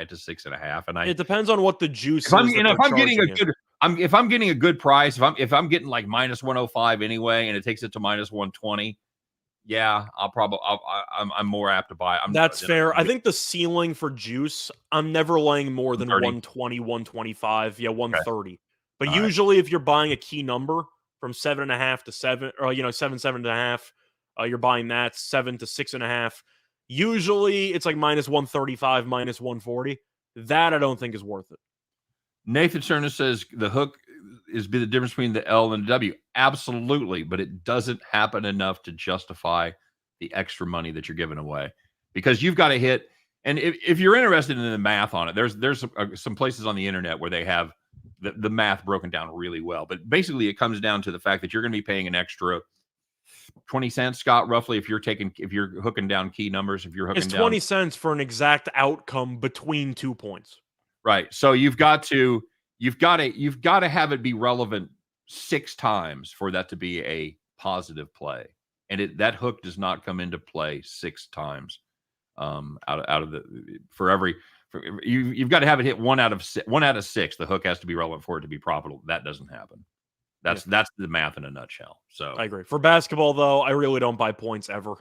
to 6.5. And it depends on what the juice is. If I'm getting a good price, if I'm getting like minus 105 anyway, and it takes it to minus 120. Yeah, I'm more apt to buy. That's fair. I think the ceiling for juice, I'm never laying more than 120, 125. Yeah, 130. But usually if you're buying a key number from 7.5 to 7, or 7.5, you're buying that 7 to 6.5. Usually it's like minus 135, minus 140. That I don't think is worth it. Nathan Cerna says the hook is the difference between the L and the W. Absolutely, but it doesn't happen enough to justify the extra money that you're giving away because you've got to hit. And if you're interested in the math on it, there's some places on the internet where they have the math broken down really well. But basically, it comes down to the fact that you're going to be paying an extra 20 cents, Scott, roughly, if you're hooking down key numbers. It's 20 cents for an exact outcome between 2 points. Right. So you've got to have it be relevant 6 times for that to be a positive play, and that hook does not come into play 6 times. You've got to have it hit 1 out of 6. The hook has to be relevant for it to be profitable. That doesn't happen. That's the math in a nutshell. So I agree. For basketball, though, I really don't buy points ever.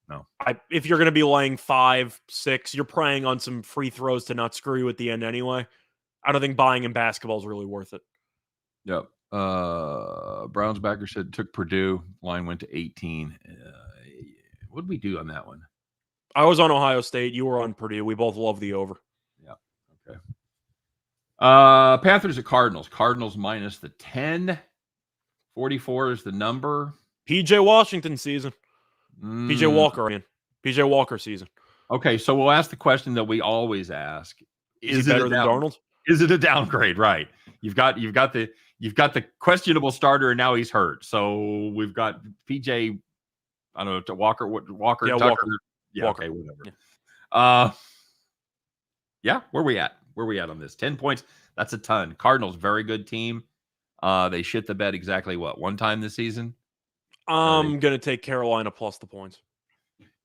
No. If you're going to be laying 5, 6, you're preying on some free throws to not screw you at the end anyway. I don't think buying in basketball is really worth it. Yep. Browns backer said took Purdue. Line went to 18. What did we do on that one? I was on Ohio State. You were on Purdue. We both love the over. Yeah. Okay. Panthers at Cardinals. Cardinals minus the 10. 44 is the number. PJ Washington season. PJ Walker, PJ Walker season. Okay, so we'll ask the question that we always ask: Is he better than Darnold? Is it a downgrade? Right. You've got the questionable starter, and now he's hurt. So we've got PJ. I don't know, to Walker. Yeah, Tucker. Walker. Yeah. Walker. Okay. Whatever. Yeah. Yeah. Where we at? Where we at on this? 10 points. That's a ton. Cardinals, very good team. They shit the bed exactly one time this season. I'm gonna take Carolina plus the points.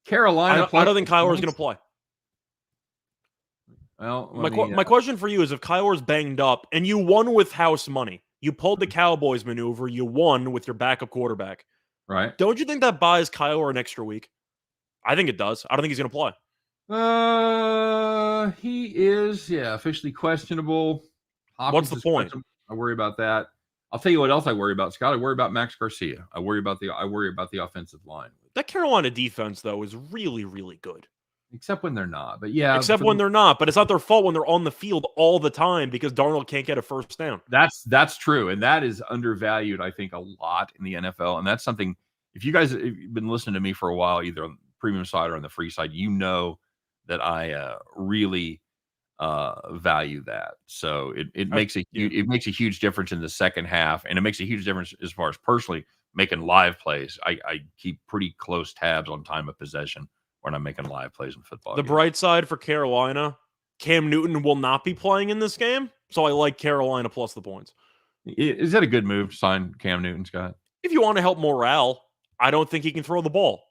Carolina. I don't think Kyler's going to play. Well, my question for you is: if Kyler's banged up and you won with house money, you pulled the Cowboys maneuver, you won with your backup quarterback, right? Don't you think that buys Kyler an extra week? I think it does. I don't think he's going to play. He is, officially questionable. What's the point? I worry about that. I'll tell you what else I worry about, Scott. I worry about Max Garcia. I worry about the offensive line. That Carolina defense, though, is really, really good. Except when they're not. But yeah. Except when they're not. But it's not their fault when they're on the field all the time because Darnold can't get a first down. That's true. And that is undervalued, I think, a lot in the NFL. And that's something, if you guys have been listening to me for a while, either on the premium side or on the free side, you know that I really value that. So it makes a huge difference in the second half, and it makes a huge difference as far as personally making live plays. I keep pretty close tabs on time of possession when I'm making live plays in football. The bright side for Carolina, Cam Newton will not be playing in this game, so I like Carolina plus the points. Is that a good move to sign Cam Newton, Scott? If you want to help morale, I don't think he can throw the ball.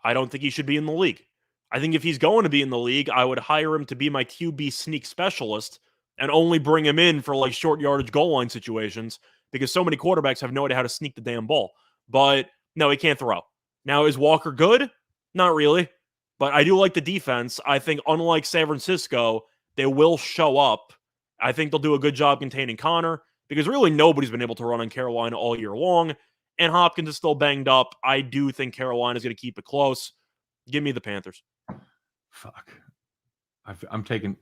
I don't think he should be in the league. I think if he's going to be in the league, I would hire him to be my QB sneak specialist and only bring him in for like short yardage goal line situations because so many quarterbacks have no idea how to sneak the damn ball. But no, he can't throw. Now, is Walker good? Not really. But I do like the defense. I think unlike San Francisco, they will show up. I think they'll do a good job containing Connor because really nobody's been able to run on Carolina all year long. And Hopkins is still banged up. I do think Carolina's going to keep it close. Give me the Panthers. Fuck. I'm taking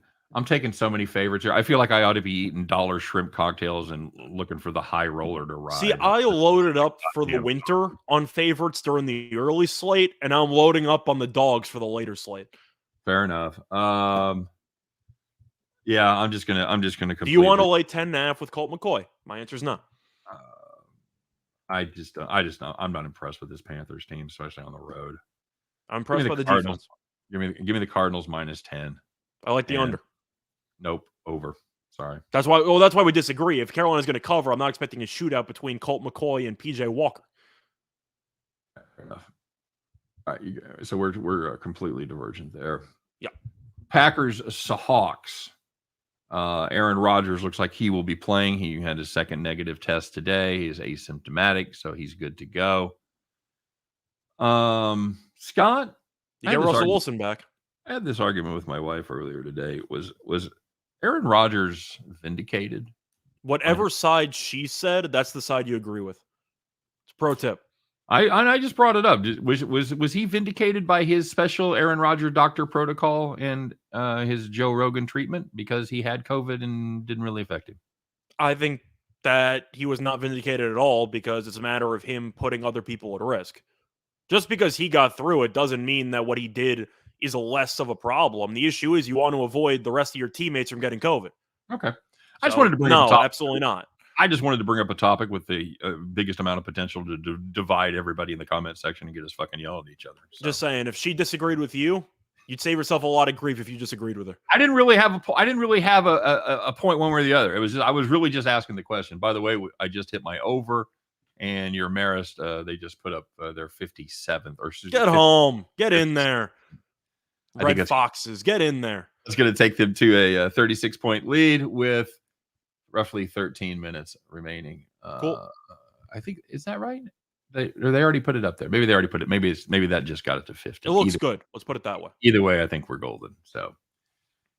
so many favorites here. I feel like I ought to be eating dollar shrimp cocktails and looking for the high roller to ride. See, I loaded up for the winter on favorites during the early slate, and now I'm loading up on the dogs for the later slate. Fair enough. Yeah, I'm just gonna. Do you want to lay 10.5 with Colt McCoy? My answer is no. I'm not impressed with this Panthers team, especially on the road. I'm impressed by the defense. Give me the Cardinals minus 10. I like the under. Nope, over. Sorry. That's why we disagree. If Carolina's going to cover, I'm not expecting a shootout between Colt McCoy and PJ Walker. Fair enough. All right, so we're completely divergent there. Yeah. Packers Seahawks. Aaron Rodgers looks like he will be playing. He had his second negative test today. He is asymptomatic, so he's good to go. Scott, you get Russell Wilson back. I had this argument with my wife earlier today. Was Aaron Rodgers vindicated? Whatever side she said, that's the side you agree with. It's a pro tip. I just brought it up. Was he vindicated by his special Aaron Rodgers doctor protocol and his Joe Rogan treatment because he had COVID and didn't really affect him? I think that he was not vindicated at all because it's a matter of him putting other people at risk. Just because he got through it doesn't mean that what he did is less of a problem. The issue is you want to avoid the rest of your teammates from getting COVID. Okay. I just wanted to bring up a topic. No, absolutely not. I just wanted to bring up a topic with the biggest amount of potential to divide everybody in the comment section and get us fucking yelling at each other. So. Just saying, if she disagreed with you, you'd save yourself a lot of grief if you disagreed with her. I didn't really have a point one way or the other. I was really just asking the question. By the way, I just hit my over. And your Marist, they just put up their 57th. Get home. Get in there. Red Foxes, get in there. It's going to take them to a 36-point lead with roughly 13 minutes remaining. Cool. I think, is that right? They already put it up there. Maybe they already put it. Maybe that just got it to 50. It looks good. Let's put it that way. Either way, I think we're golden. So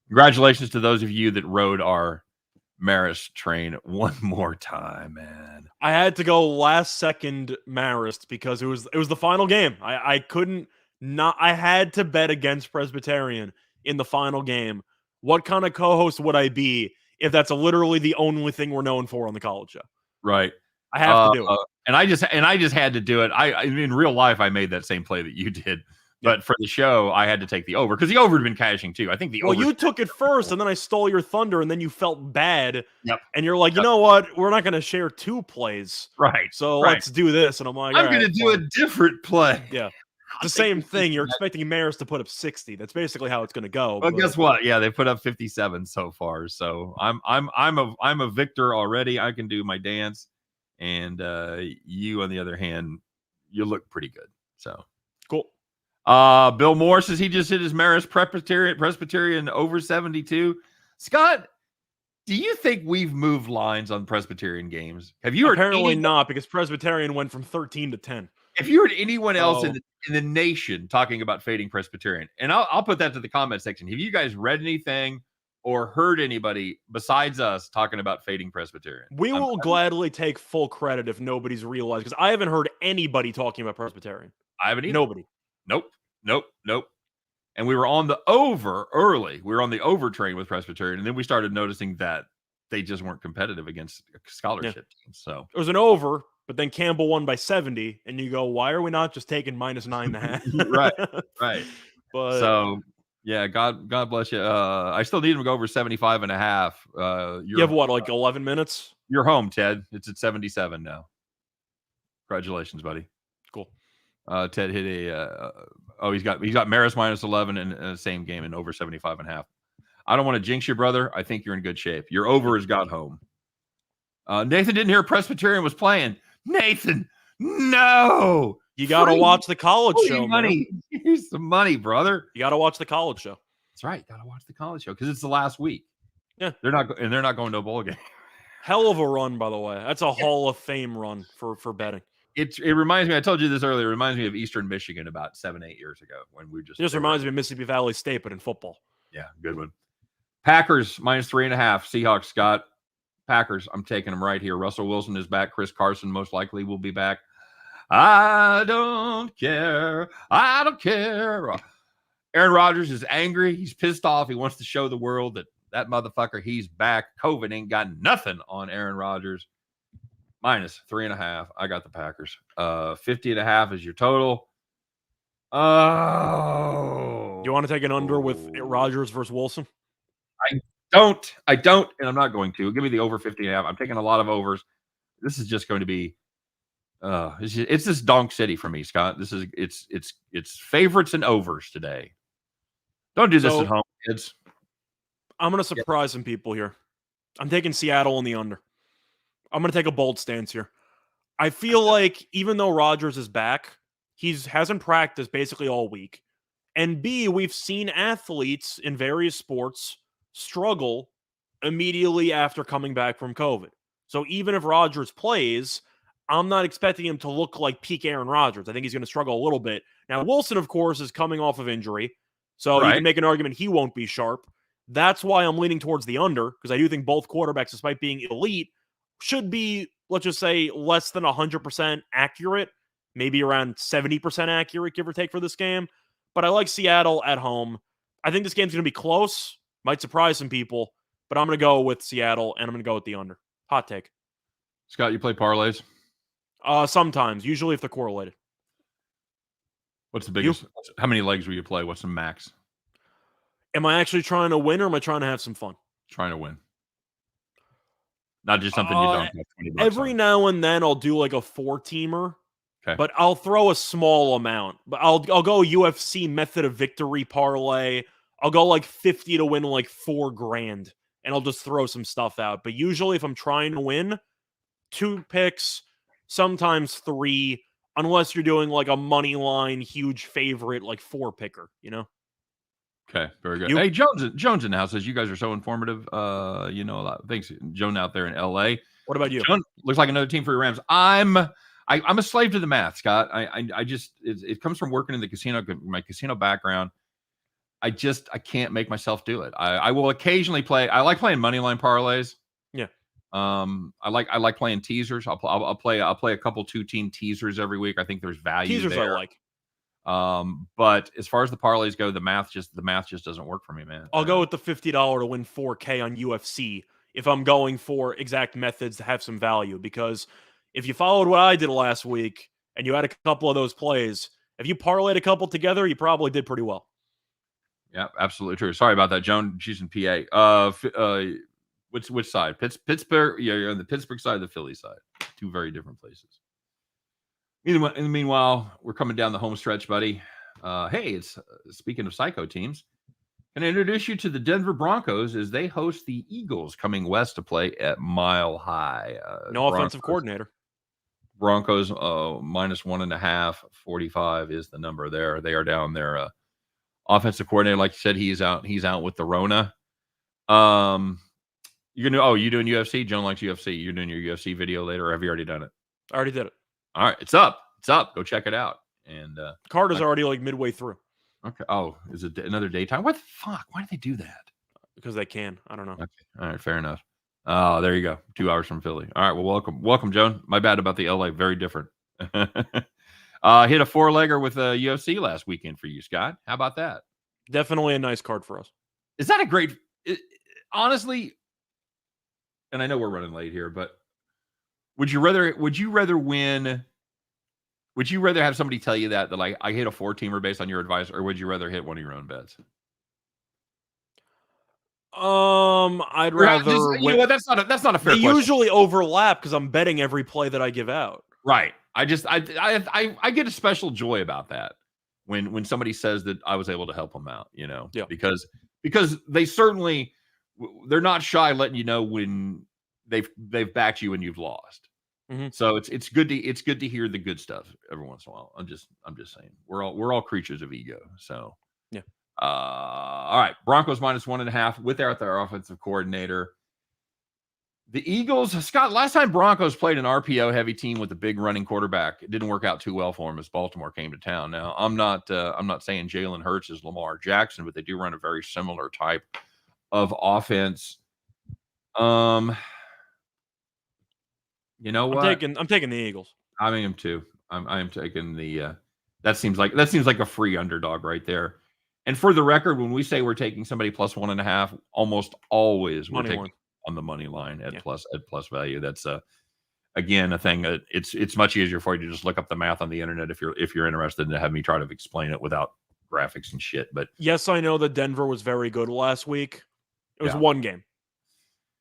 congratulations to those of you that rode our Marist train one more time, man. I had to go last second Marist because it was the final game. I couldn't not. I had to bet against Presbyterian in the final game. What kind of co-host would I be if that's literally the only thing we're known for on the college show. Right. I have to do it. And I just had to do it. I in real life, I made that same play that you did. But for the show, I had to take the over because the over had been cashing too. I think the over. Well, you took it first, and then I stole your thunder, and then you felt bad. Yep. And you're like, you know what? We're not going to share 2 plays. Right. So let's do this. And I'm like, I'm going to do a different play. Yeah. The same thing. You're expecting Maris to put up 60. That's basically how it's going to go. Well, guess what? Yeah, they put up 57 so far. So I'm a victor already. I can do my dance, and you, on the other hand, you look pretty good. So cool. Bill Moore says he just hit his Maris Presbyterian over 72. Scott, do you think we've moved lines on Presbyterian games? Have you heard? Apparently not, because Presbyterian went from 13 to 10. If you heard anyone else in the nation talking about fading Presbyterian, and I'll put that to the comment section. Have you guys read anything or heard anybody besides us talking about fading Presbyterian? We will gladly take full credit if nobody's realized, because I haven't heard anybody talking about Presbyterian. I haven't either. Nobody. Nope. And we were on the over early. We were on the over train with Presbyterian, and then we started noticing that they just weren't competitive against scholarship teams. So it was an over, but then Campbell won by 70, and you go, why are we not just taking -9.5? right. But so yeah, God bless you. I still need him to go over 75.5. You have what, like 11 minutes? You're home, Ted. It's at 77 now. Congratulations, buddy. Cool. Ted hit he's got Maris -11 in the same game and over 75.5. I don't want to jinx you, brother. I think you're in good shape. Your over has got home. Nathan didn't hear Presbyterian was playing. Nathan, no. You got to watch the college show, money. Man. Here's some money, brother. You got to watch the college show. That's right. Got to watch the college show because it's the last week. Yeah. They're not going to a bowl game. Hell of a run, by the way. That's a Hall of Fame run for betting. It reminds me, I told you this earlier, it reminds me of Eastern Michigan about 7-8 years ago when we just reminds me of Mississippi Valley State, but in football. Yeah, good one. Packers -3.5. Seahawks, Scott. Packers, I'm taking them right here. Russell Wilson is back. Chris Carson most likely will be back. I don't care. Aaron Rodgers is angry. He's pissed off. He wants to show the world that motherfucker, he's back. COVID ain't got nothing on Aaron Rodgers. -3.5. I got the Packers. 50.5 is your total. Oh. You want to take an under with Rodgers versus Wilson? I don't, and I'm not going to. Give me the over 50.5. I'm taking a lot of overs. This is just going to be it's this donk city for me, Scott. This is it's favorites and overs today. Don't do this at home, kids. I'm going to surprise some people here. I'm taking Seattle in the under. I'm going to take a bold stance here. I feel like even though Rodgers is back, he hasn't practiced basically all week. And B, we've seen athletes in various sports struggle immediately after coming back from COVID. So even if Rodgers plays, I'm not expecting him to look like peak Aaron Rodgers. I think he's going to struggle a little bit. Now, Wilson, of course, is coming off of injury. So you can make an argument he won't be sharp. That's why I'm leaning towards the under, because I do think both quarterbacks, despite being elite, should be, let's just say, less than 100% accurate, maybe around 70% accurate, give or take, for this game. But I like Seattle at home. I think this game's going to be close. Might surprise some people, but I'm going to go with Seattle, and I'm going to go with the under. Hot take. Scott, you play parlays? Sometimes, usually if they're correlated. What's the biggest? How many legs will you play? What's the max? Am I actually trying to win, or am I trying to have some fun? Trying to win. Not just something you don't have 20 bucks every on. now and then I'll do like a 4-teamer. Okay. But I'll throw a small amount. But I'll go UFC method of victory parlay. I'll go like 50 to win like $4,000, and I'll just throw some stuff out. But usually if I'm trying to win, 2 picks, sometimes 3, unless you're doing like a money line huge favorite like 4-picker, you know? Okay, very good. Hey, Jones in the house says you guys are so informative. You know a lot. Thanks, Joan out there in LA. What about you? Joan looks like another team for your Rams. I'm a slave to the math, Scott. I just it comes from working in the casino, my casino background. I can't make myself do it. I will occasionally play. I like playing money line parlays. Yeah. I like playing teasers. I'll play a couple 2-team teasers every week. I think there's value teasers there. I like. But as far as the parlays go, the math just doesn't work for me, man. I'll go with the $50 to win $4,000 on UFC. if I'm going for exact methods to have some value. Because if you followed what I did last week and you had a couple of those plays, if you parlayed a couple together, you probably did pretty well. Yeah, absolutely true. Sorry about that, Joan. She's in PA. Which side? Pittsburgh. Yeah, you're on the Pittsburgh side, the Philly side. Two very different places. Meanwhile, we're coming down the home stretch, buddy. Hey, it's speaking of psycho teams. Can I introduce you to the Denver Broncos as they host the Eagles coming west to play at Mile High. No offensive coordinator. Broncos -1.5. 45 is the number there. They are down there. Offensive coordinator, like you said, he's out with the Rona. You doing UFC? Joan likes UFC. You're doing your UFC video later, or have you already done it? I already did it. All right, it's up. Go check it out. And card is already like midway through. Okay. Oh, is it another daytime? What the fuck? Why do they do that? Because they can. I don't know. Okay. All right, fair enough. Oh, there you go. 2 hours from Philly. All right. Well, welcome, Joan. My bad about the LA. Very different. Hit a 4-legger with UFC last weekend for you, Scott. How about that? Definitely a nice card for us. Is that a great? Honestly, and I know we're running late here, but would you rather win? Would you rather have somebody tell you that like I hit a 4-teamer based on your advice, or would you rather hit one of your own bets? I'd rather. You know what? That's not a fair question. They usually overlap because I'm betting every play that I give out. Right. I get a special joy about that when somebody says that I was able to help them out. Yeah. Because they're not shy letting you know when they've backed you and you've lost. Mm-hmm. So it's good to hear the good stuff every once in a while. I'm just saying we're all creatures of ego. So yeah. All right. Broncos -1.5 without their offensive coordinator. The Eagles, Scott, last time Broncos played an RPO heavy team with a big running quarterback, it didn't work out too well for them as Baltimore came to town. Now, I'm not saying Jalen Hurts is Lamar Jackson, but they do run a very similar type of offense. You know what? I'm taking the Eagles. I am too. I am taking the that seems like a free underdog right there. And for the record, when we say we're taking somebody +1.5, almost always we're taking on the money line at plus value. That's again a thing that it's much easier for you to just look up the math on the internet if you're interested, and have me try to explain it without graphics and shit. But yes, I know that Denver was very good last week. It was one game.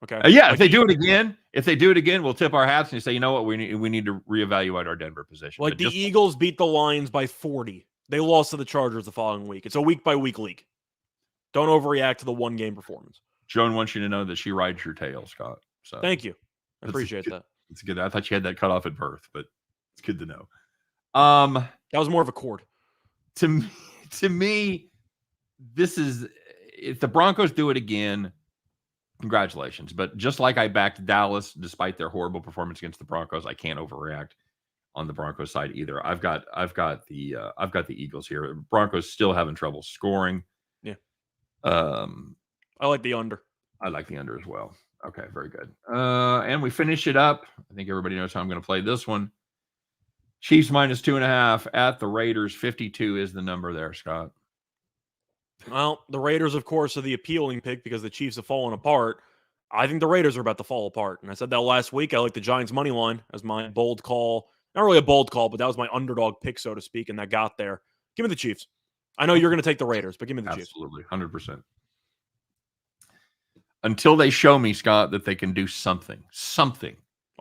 Okay. If they do it again, we'll tip our hats and say, you know what, we need to reevaluate our Denver position. Like the Eagles beat the Lions by 40. They lost to the Chargers the following week. It's a week-by-week league. Don't overreact to the one-game performance. Joan wants you to know that she rides your tail, Scott. So thank you. I appreciate that. It's good. I thought you had that cut off at birth, but it's good to know. That was more of a cord. To me, this is, if the Broncos do it again, congratulations. But just like I backed Dallas, despite their horrible performance against the Broncos, I can't overreact on the Broncos side either. I've got the Eagles here. Broncos still having trouble scoring. Yeah. I like the under. I like the under as well. Okay, very good. And we finish it up. I think everybody knows how I'm going to play this one. Chiefs -2.5 at the Raiders. 52 is the number there, Scott. Well, the Raiders, of course, are the appealing pick because the Chiefs have fallen apart. I think the Raiders are about to fall apart. And I said that last week. I like the Giants' money line as my bold call. Not really a bold call, but that was my underdog pick, so to speak, and that got there. Give me the Chiefs. I know you're going to take the Raiders, but give me the Chiefs. Absolutely, 100%. Until they show me, Scott, that they can do something.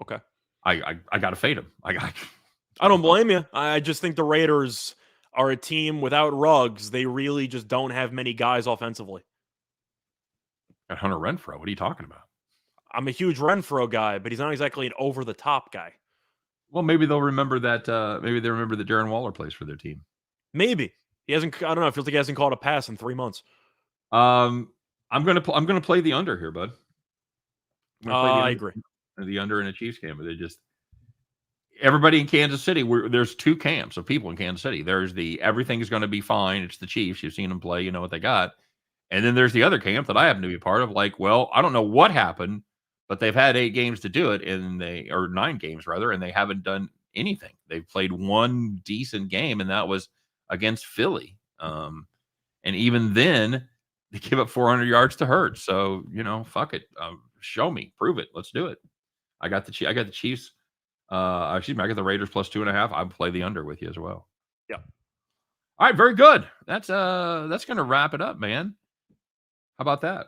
Okay. I got to fade them. I don't blame you. I just think the Raiders are a team without Ruggs. They really just don't have many guys offensively. Got Hunter Renfrow. What are you talking about? I'm a huge Renfrow guy, but he's not exactly an over-the-top guy. Well, maybe they'll remember that. Maybe they remember that Darren Waller plays for their team. Maybe he hasn't. I don't know. It feels like he hasn't caught a pass in 3 months. I'm gonna play the under here, bud. I agree. The under in a Chiefs game, but everybody in Kansas City. There's two camps of people in Kansas City. There's the everything is going to be fine. It's the Chiefs. You've seen them play. You know what they got. And then there's the other camp that I happen to be a part of. Like, well, I don't know what happened, but they've had 8 games to do it, or 9 games rather, and they haven't done anything. They've played one decent game, and that was against Philly. And even then, they give up 400 yards to Hurts. So, fuck it. show me, prove it. Let's do it. I got the Chiefs. I got the Raiders plus 2.5. I'll play the under with you as well. Yeah. All right, very good. That's gonna wrap it up, man. How about that?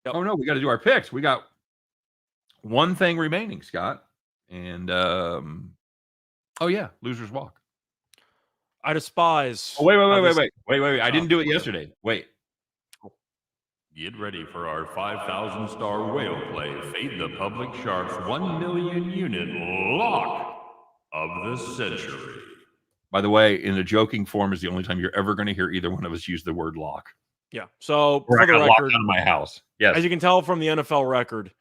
Yep. Oh no, we got to do our picks. We got one thing remaining, Scott. And oh yeah, losers walk. I despise. Oh, wait. I didn't do it yesterday. Wait. Get ready for our 5,000-star whale play. Fade the Public Sharks 1 million unit lock of the century. By the way, in a joking form is the only time you're ever going to hear either one of us use the word lock. Yeah. So Or for I the got locked record, out of my house. Yes. as you can tell from the NFL record,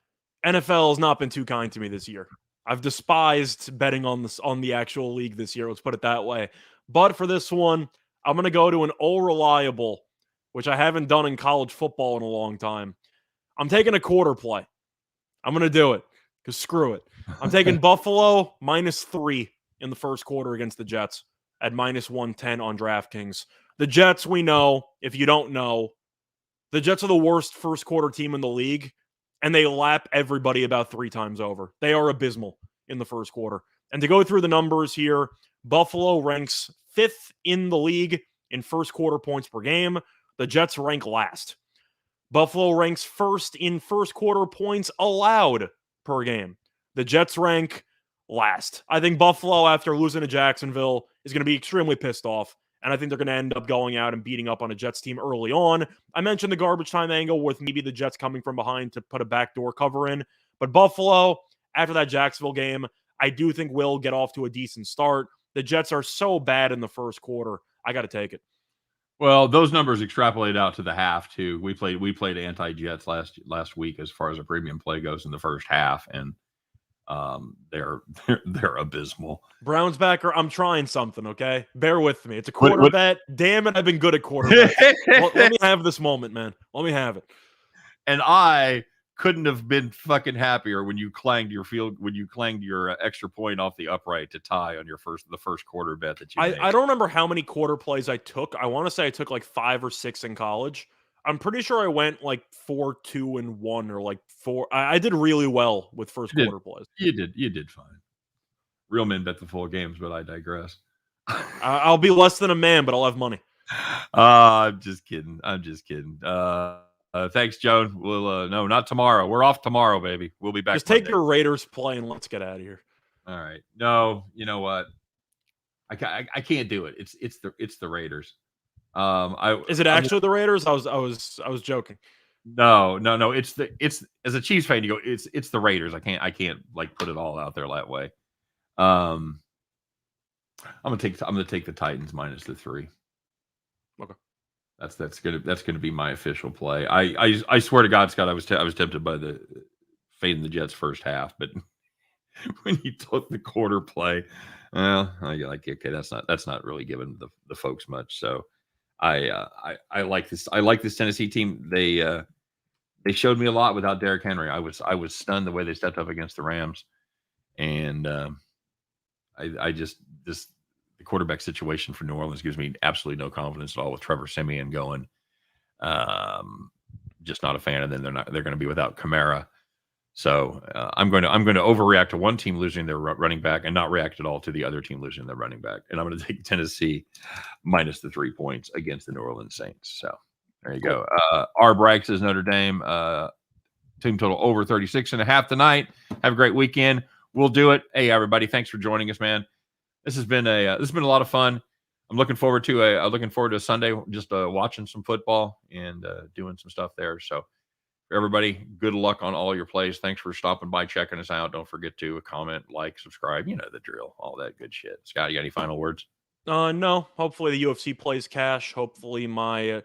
NFL has not been too kind to me this year. I've despised betting on the actual league this year. Let's put it that way. But for this one, I'm going to go to an all reliable, which I haven't done in college football in a long time. I'm taking a quarter play. I'm going to do it because screw it. I'm taking Buffalo -3 in the first quarter against the Jets at -110 on DraftKings. The Jets, we know, if you don't know, the Jets are the worst first quarter team in the league, and they lap everybody about 3 times over. They are abysmal in the first quarter. And to go through the numbers here, Buffalo ranks 5th in the league in first quarter points per game. The Jets rank last. Buffalo ranks 1st in first quarter points allowed per game. The Jets rank last. I think Buffalo, after losing to Jacksonville, is going to be extremely pissed off. And I think they're going to end up going out and beating up on a Jets team early on. I mentioned the garbage time angle with maybe the Jets coming from behind to put a backdoor cover in. But Buffalo, after that Jacksonville game, I do think will get off to a decent start. The Jets are so bad in the first quarter. I got to take it. Well, those numbers extrapolate out to the half too. We played anti-Jets last week as far as a premium play goes in the first half, and they're abysmal. Browns backer, I'm trying something, okay? Bear with me. It's a quarter bet. Damn it, I've been good at quarter bets. Let me have this moment, man. Let me have it. And I couldn't have been fucking happier when you clanged your extra point off the upright to tie on the first quarter bet that you made. I don't remember how many quarter plays I took. I want to say I took like 5 or 6 in college. I'm pretty sure I went like 4-2-1 or like 4. I did really well with first quarter plays. You did fine. Real men bet the full games, but I digress. I'll be less than a man, but I'll have money. I'm just kidding. Thanks, Joan. We'll no, not tomorrow. We're off tomorrow, baby. We'll be back. Just take your Raiders play and let's get out of here. All right. No, you know what? I can't do it. It's the Raiders. Is it actually the Raiders? I was joking. No. It's as a Chiefs fan, you go, it's the Raiders. I can't like put it all out there that way. I'm gonna take the Titans -3. Okay. That's gonna be my official play. I swear to God, Scott, I was tempted by the fading the Jets first half, but when you took the quarter play, well, I like okay, that's not really giving the folks much. So I like this. I like this Tennessee team. They showed me a lot without Derrick Henry. I was stunned the way they stepped up against the Rams, and the quarterback situation for New Orleans gives me absolutely no confidence at all with Trevor Siemian going. Just not a fan. And then they're going to be without Kamara. So I'm going to overreact to one team losing their running back and not react at all to the other team losing their running back. And I'm going to take Tennessee -3 points against the New Orleans Saints. So there you go. R. Bragg says Notre Dame team total over 36.5 tonight. Have a great weekend. We'll do it. Hey, everybody. Thanks for joining us, man. This has been a lot of fun. I'm looking forward to a Sunday, just watching some football and doing some stuff there. So for everybody, good luck on all your plays. Thanks for stopping by, checking us out. Don't forget to comment, like, subscribe. You know the drill, all that good shit. Scott, you got any final words? No. Hopefully the UFC plays cash. Hopefully my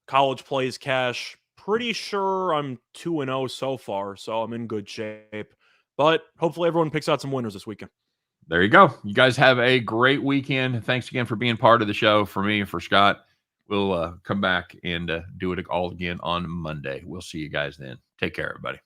college plays cash. Pretty sure I'm 2-0 so far, so I'm in good shape. But hopefully everyone picks out some winners this weekend. There you go. You guys have a great weekend. Thanks again for being part of the show. For me and for Scott, we'll come back and do it all again on Monday. We'll see you guys then. Take care, everybody.